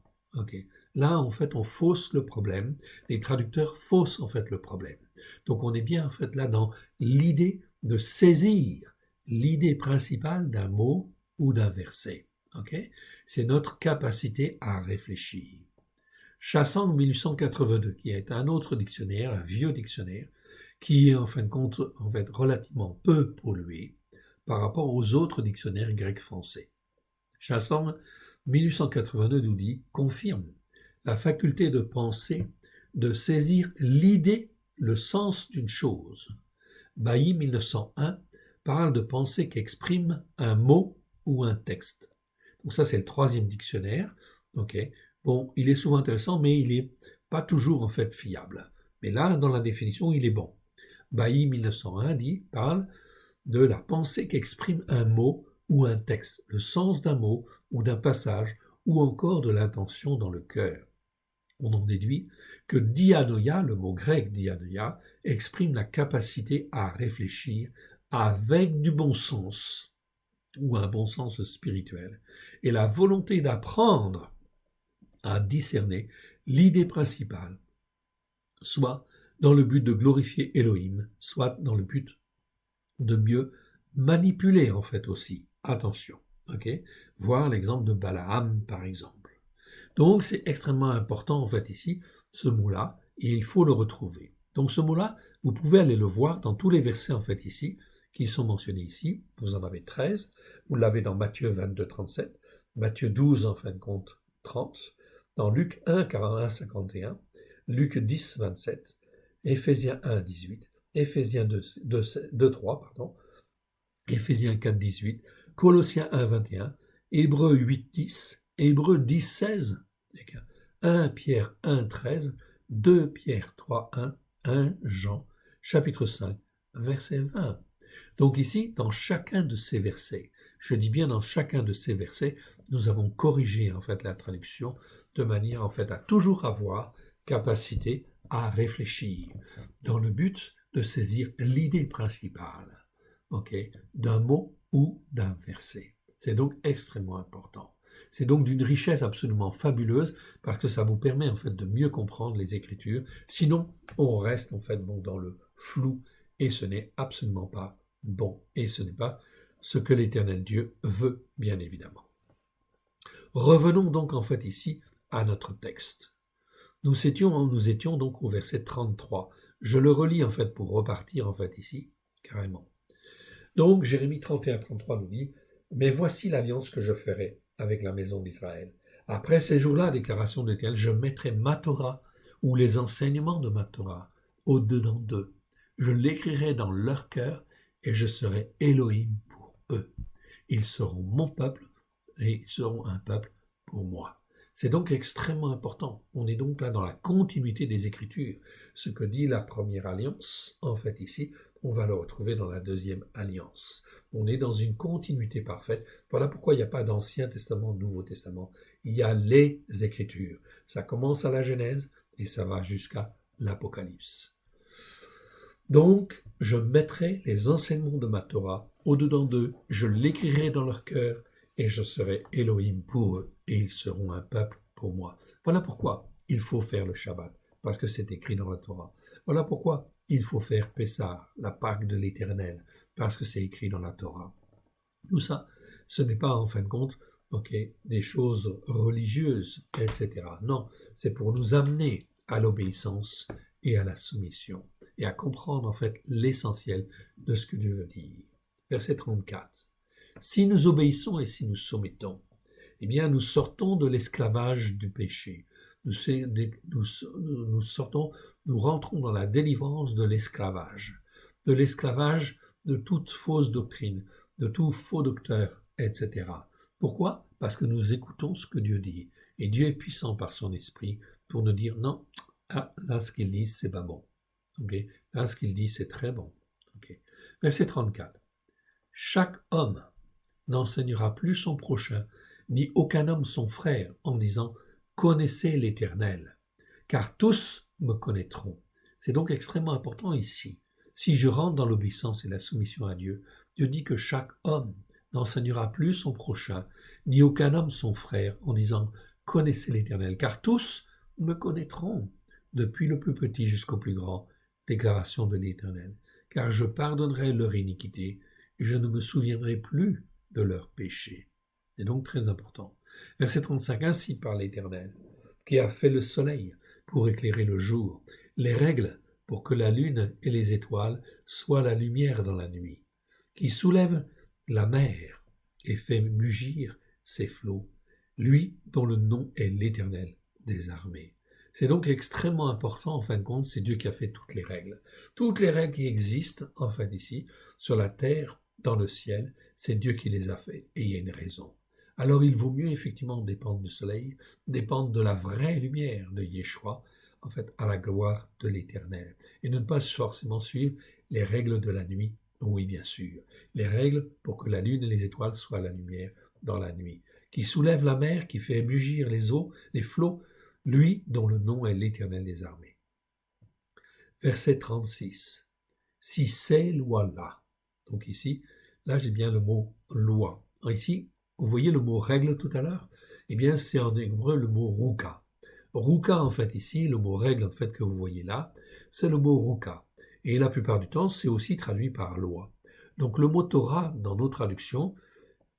Là, en fait, on fausse le problème. Les traducteurs faussent, en fait, le problème. Donc, on est bien, en fait, là dans l'idée de saisir l'idée principale d'un mot ou d'un verset. C'est notre capacité à réfléchir. Chassang 1882, qui est un autre dictionnaire, un vieux dictionnaire, qui est en fin de compte en fait relativement peu pollué par rapport aux autres dictionnaires grecs-français. Chassang 1882 nous dit, confirme la faculté de penser, de saisir l'idée, le sens d'une chose. Bailly 1901 parle de pensée qu'exprime un mot ou un texte. Donc ça, c'est le 3e dictionnaire. Okay. Bon, il est souvent intéressant, mais il n'est pas toujours en fait fiable. Mais là, dans la définition, il est bon. Bailly 1901 parle de la pensée qu'exprime un mot ou un texte, le sens d'un mot ou d'un passage, ou encore de l'intention dans le cœur. On en déduit que dianoia, le mot grec dianoia, exprime la capacité à réfléchir avec du bon sens, ou un bon sens spirituel, et la volonté d'apprendre à discerner l'idée principale, soit dans le but de glorifier Elohim, soit dans le but de mieux manipuler en fait aussi. Attention, ok. Voir l'exemple de Balaam par exemple. Donc c'est extrêmement important en fait ici, ce mot-là, et il faut le retrouver. Donc ce mot-là, vous pouvez aller le voir dans tous les versets en fait ici, qui sont mentionnés ici. Vous en avez 13, vous l'avez dans Matthieu 22, 37, Matthieu 12 en fin de compte 30, dans Luc 1, 41, 51, Luc 10, 27, Éphésiens 1, 18, Éphésiens 2, 3, pardon, Éphésiens 4, 18, Colossiens 1, 21, Hébreux 8, 10, Hébreux 10, 16, 1 Pierre 1, 13, 2 Pierre 3, 1, 1 Jean, chapitre 5, verset 20. Donc ici, dans chacun de ces versets, je dis bien dans chacun de ces versets, nous avons corrigé en fait la traduction de manière en fait à toujours avoir capacité à réfléchir dans le but de saisir l'idée principale, d'un mot ou d'un verset. C'est donc extrêmement important. C'est donc d'une richesse absolument fabuleuse parce que ça vous permet en fait de mieux comprendre les Écritures. Sinon, on reste en fait dans le flou et ce n'est absolument pas bon. Et ce n'est pas ce que l'Éternel Dieu veut, bien évidemment. Revenons donc en fait ici à notre texte. Nous étions donc au verset 33. Je le relis en fait pour repartir en fait ici, carrément. Donc Jérémie 31-33 nous dit « Mais voici l'alliance que je ferai avec la maison d'Israël. Après ces jours-là, déclaration de l'Éternel, je mettrai ma Torah, ou les enseignements de ma Torah, au-dedans d'eux. Je l'écrirai dans leur cœur, et je serai Elohim pour eux. Ils seront mon peuple, et ils seront un peuple pour moi. » C'est donc extrêmement important. On est donc là dans la continuité des Écritures. Ce que dit la première alliance, en fait ici, on va le retrouver dans la deuxième alliance. On est dans une continuité parfaite. Voilà pourquoi il n'y a pas d'Ancien Testament, Nouveau Testament. Il y a les Écritures. Ça commence à la Genèse et ça va jusqu'à l'Apocalypse. Donc, je mettrai les enseignements de ma Torah au-dedans d'eux, je l'écrirai dans leur cœur et je serai Elohim pour eux et ils seront un peuple pour moi. Voilà pourquoi il faut faire le Shabbat, parce que c'est écrit dans la Torah. Voilà pourquoi il faut faire Pessah, la Pâque de l'Éternel, parce que c'est écrit dans la Torah. Tout ça, ce n'est pas en fin de compte des choses religieuses, etc. Non, c'est pour nous amener à l'obéissance et à la soumission, et à comprendre en fait l'essentiel de ce que Dieu veut dire. Verset 34. Si nous obéissons et si nous soumettons, eh bien nous sortons de l'esclavage du péché. Nous rentrons dans la délivrance de l'esclavage de toute fausse doctrine, de tout faux docteur, etc. Pourquoi ? Parce que nous écoutons ce que Dieu dit. Et Dieu est puissant par son esprit pour nous dire non, là ce qu'il dit c'est pas bon. Là ce qu'il dit c'est très bon. Verset 34. Chaque homme n'enseignera plus son prochain, ni aucun homme son frère, en disant « Connaissez l'Éternel, car tous me connaîtront ». C'est donc extrêmement important ici. Si je rentre dans l'obéissance et la soumission à Dieu, Dieu dit que chaque homme n'enseignera plus son prochain, ni aucun homme son frère, en disant « Connaissez l'Éternel, car tous me connaîtront, depuis le plus petit jusqu'au plus grand ». Déclaration de l'Éternel. Car je pardonnerai leur iniquité, et je ne me souviendrai plus de leurs péchés. C'est donc très important. Verset 35, ainsi parle l'Éternel, qui a fait le soleil pour éclairer le jour, les règles pour que la lune et les étoiles soient la lumière dans la nuit, qui soulève la mer et fait mugir ses flots, lui dont le nom est l'Éternel des armées. C'est donc extrêmement important, en fin de compte, c'est Dieu qui a fait toutes les règles. Toutes les règles qui existent, en fait, ici, sur la terre, dans le ciel, c'est Dieu qui les a fait, et il y a une raison. Alors il vaut mieux effectivement dépendre du soleil, dépendre de la vraie lumière de Yeshua, en fait, à la gloire de l'Éternel, et ne pas forcément suivre les règles de la nuit, oui bien sûr, les règles pour que la lune et les étoiles soient la lumière dans la nuit, qui soulève la mer, qui fait mugir les eaux, les flots, lui dont le nom est l'Éternel des armées. Verset 36. Si ces lois-là, donc ici, là j'ai bien le mot loi. Ici, vous voyez le mot règle tout à l'heure? Eh bien, c'est en hébreu le mot ruka. Ruka, en fait, ici, le mot règle, en fait, que vous voyez là, c'est le mot ruka. Et la plupart du temps, c'est aussi traduit par loi. Donc, le mot Torah, dans nos traductions,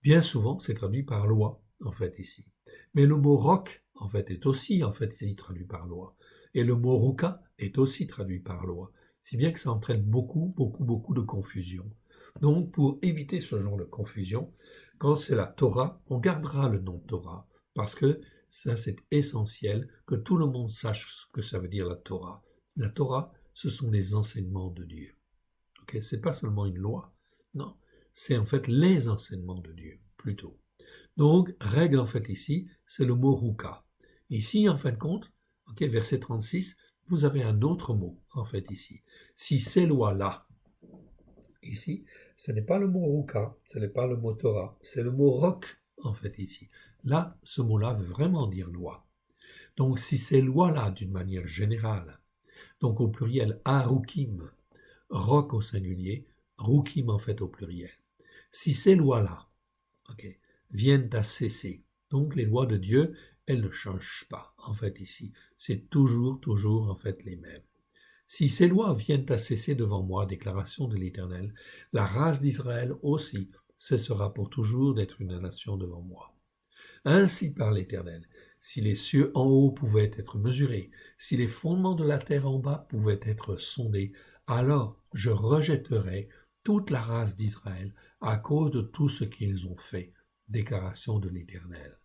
bien souvent, c'est traduit par loi, en fait, ici. Mais le mot roc, en fait, est aussi, en fait, ici, traduit par loi. Et le mot ruka est aussi traduit par loi. Si bien que ça entraîne beaucoup de confusion. Donc, pour éviter ce genre de confusion, quand c'est la Torah, on gardera le nom Torah, parce que ça, c'est essentiel que tout le monde sache ce que ça veut dire la Torah. La Torah, ce sont les enseignements de Dieu. Okay? C'est pas seulement une loi, non, c'est en fait les enseignements de Dieu, plutôt. Donc, règle en fait ici, c'est le mot ruka. Ici, en fin de compte, okay, verset 36, vous avez un autre mot, en fait ici. Si ces lois-là, ici, ce n'est pas le mot ruka, ce n'est pas le mot Torah, c'est le mot roc, en fait ici. Là, ce mot-là veut vraiment dire loi. Donc, si ces lois-là, d'une manière générale, donc au pluriel, arukim, roc au singulier, rukim en fait au pluriel. Si ces lois-là, okay, viennent à cesser, donc les lois de Dieu, elles ne changent pas, en fait ici. C'est toujours en fait les mêmes. Si ces lois viennent à cesser devant moi, déclaration de l'Éternel, la race d'Israël aussi cessera pour toujours d'être une nation devant moi. Ainsi parle l'Éternel, si les cieux en haut pouvaient être mesurés, si les fondements de la terre en bas pouvaient être sondés, alors je rejetterai toute la race d'Israël à cause de tout ce qu'ils ont fait. Déclaration de l'Éternel.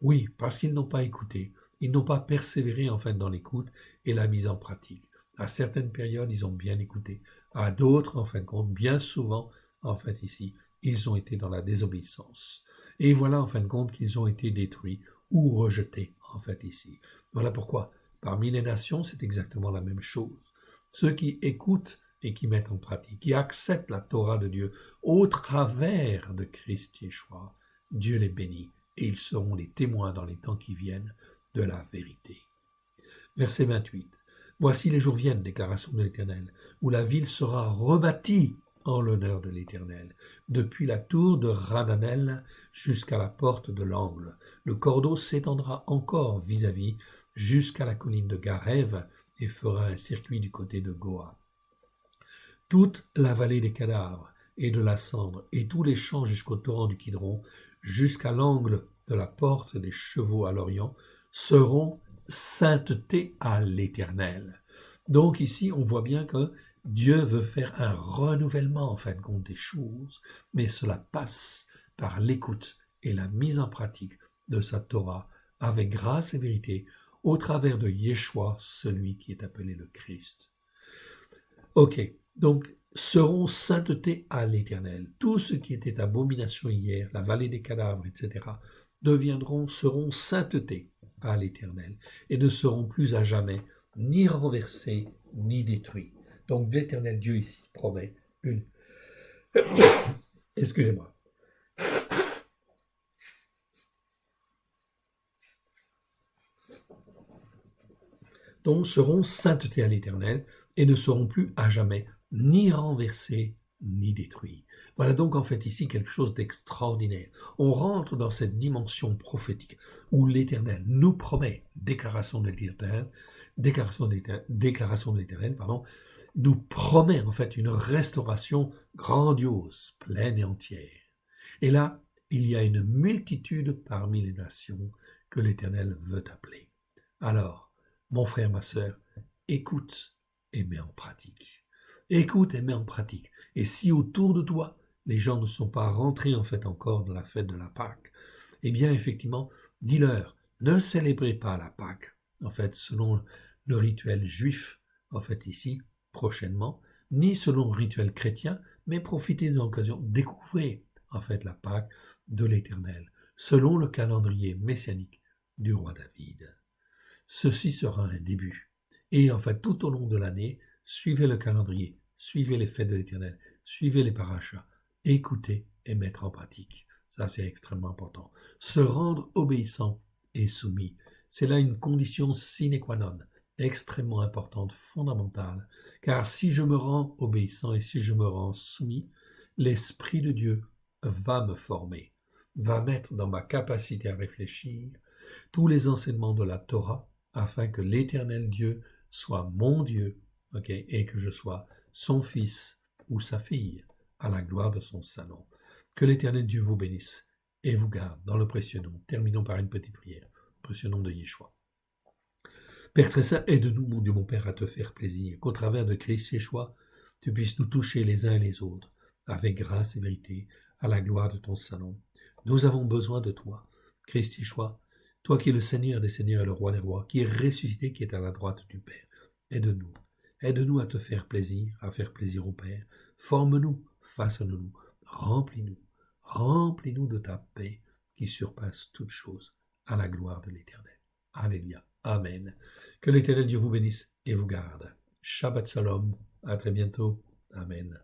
Oui, parce qu'ils n'ont pas écouté, ils n'ont pas persévéré en fait dans l'écoute et la mise en pratique. À certaines périodes, ils ont bien écouté. À d'autres, en fin de compte, bien souvent, en fait ici, ils ont été dans la désobéissance. Et voilà, en fin de compte, qu'ils ont été détruits ou rejetés, en fait ici. Voilà pourquoi, parmi les nations, c'est exactement la même chose. Ceux qui écoutent et qui mettent en pratique, qui acceptent la Torah de Dieu au travers de Christ Yeshua, Dieu les bénit et ils seront les témoins dans les temps qui viennent de la vérité. Verset 28. Voici les jours viennent, déclaration de l'Éternel, où la ville sera rebâtie en l'honneur de l'Éternel, depuis la tour de Radanel jusqu'à la porte de l'angle. Le cordeau s'étendra encore vis-à-vis jusqu'à la colline de Garève et fera un circuit du côté de Goa. Toute la vallée des cadavres et de la cendre et tous les champs jusqu'au torrent du Kidron, jusqu'à l'angle de la porte des chevaux à l'Orient, seront sainteté à l'Éternel. Donc ici, on voit bien que Dieu veut faire un renouvellement en fin de compte des choses, mais cela passe par l'écoute et la mise en pratique de sa Torah avec grâce et vérité au travers de Yeshua, celui qui est appelé le Christ. Ok, donc seront sainteté à l'Éternel. Tout ce qui était abomination hier, la vallée des cadavres, etc., seront sainteté à l'Éternel et ne seront plus à jamais ni renversés ni détruits. Donc l'Éternel Dieu ici promet une... Excusez-moi. Donc seront sainteté à l'Éternel et ne seront plus à jamais ni renversés ni détruits. Voilà donc en fait ici quelque chose d'extraordinaire. On rentre dans cette dimension prophétique où l'Éternel nous promet, déclaration de l'Éternel, nous promet en fait une restauration grandiose, pleine et entière. Et là, il y a une multitude parmi les nations que l'Éternel veut appeler. Alors, mon frère, ma sœur, écoute et mets en pratique. Écoute et mets en pratique. Et si autour de toi, les gens ne sont pas rentrés en fait encore dans la fête de la Pâque, eh bien, effectivement, dis-leur, ne célébrez pas la Pâque, en fait, selon le rituel juif, en fait, ici, prochainement, ni selon le rituel chrétien, mais profitez de l'occasion, découvrez, en fait, la Pâque de l'Éternel, selon le calendrier messianique du roi David. Ceci sera un début. Et en fait, tout au long de l'année, suivez le calendrier, suivez les fêtes de l'Éternel, suivez les parachas, écoutez et mettre en pratique. Ça, c'est extrêmement important. Se rendre obéissant et soumis, c'est là une condition sine qua non, extrêmement importante, fondamentale, car si je me rends obéissant et si je me rends soumis, l'Esprit de Dieu va me former, va mettre dans ma capacité à réfléchir tous les enseignements de la Torah, afin que l'Éternel Dieu soit mon Dieu, et que je sois son fils ou sa fille, à la gloire de son saint nom. Que l'Éternel Dieu vous bénisse et vous garde dans le précieux nom. Terminons par une petite prière. Précieux nom de Yeshua. Père très saint, aide-nous, mon Dieu, mon Père, à te faire plaisir, qu'au travers de Christ Yeshua, tu puisses nous toucher les uns et les autres, avec grâce et vérité, à la gloire de ton saint nom. Nous avons besoin de toi, Christ Yeshua, toi qui es le Seigneur des Seigneurs et le Roi des Rois, qui est ressuscité, qui est à la droite du Père. Aide-nous. Aide-nous à te faire plaisir, à faire plaisir au Père. Forme-nous, façonne-nous, remplis-nous. Remplis-nous de ta paix qui surpasse toute chose, à la gloire de l'Éternel. Alléluia. Amen. Que l'Éternel Dieu vous bénisse et vous garde. Shabbat Shalom. À très bientôt. Amen.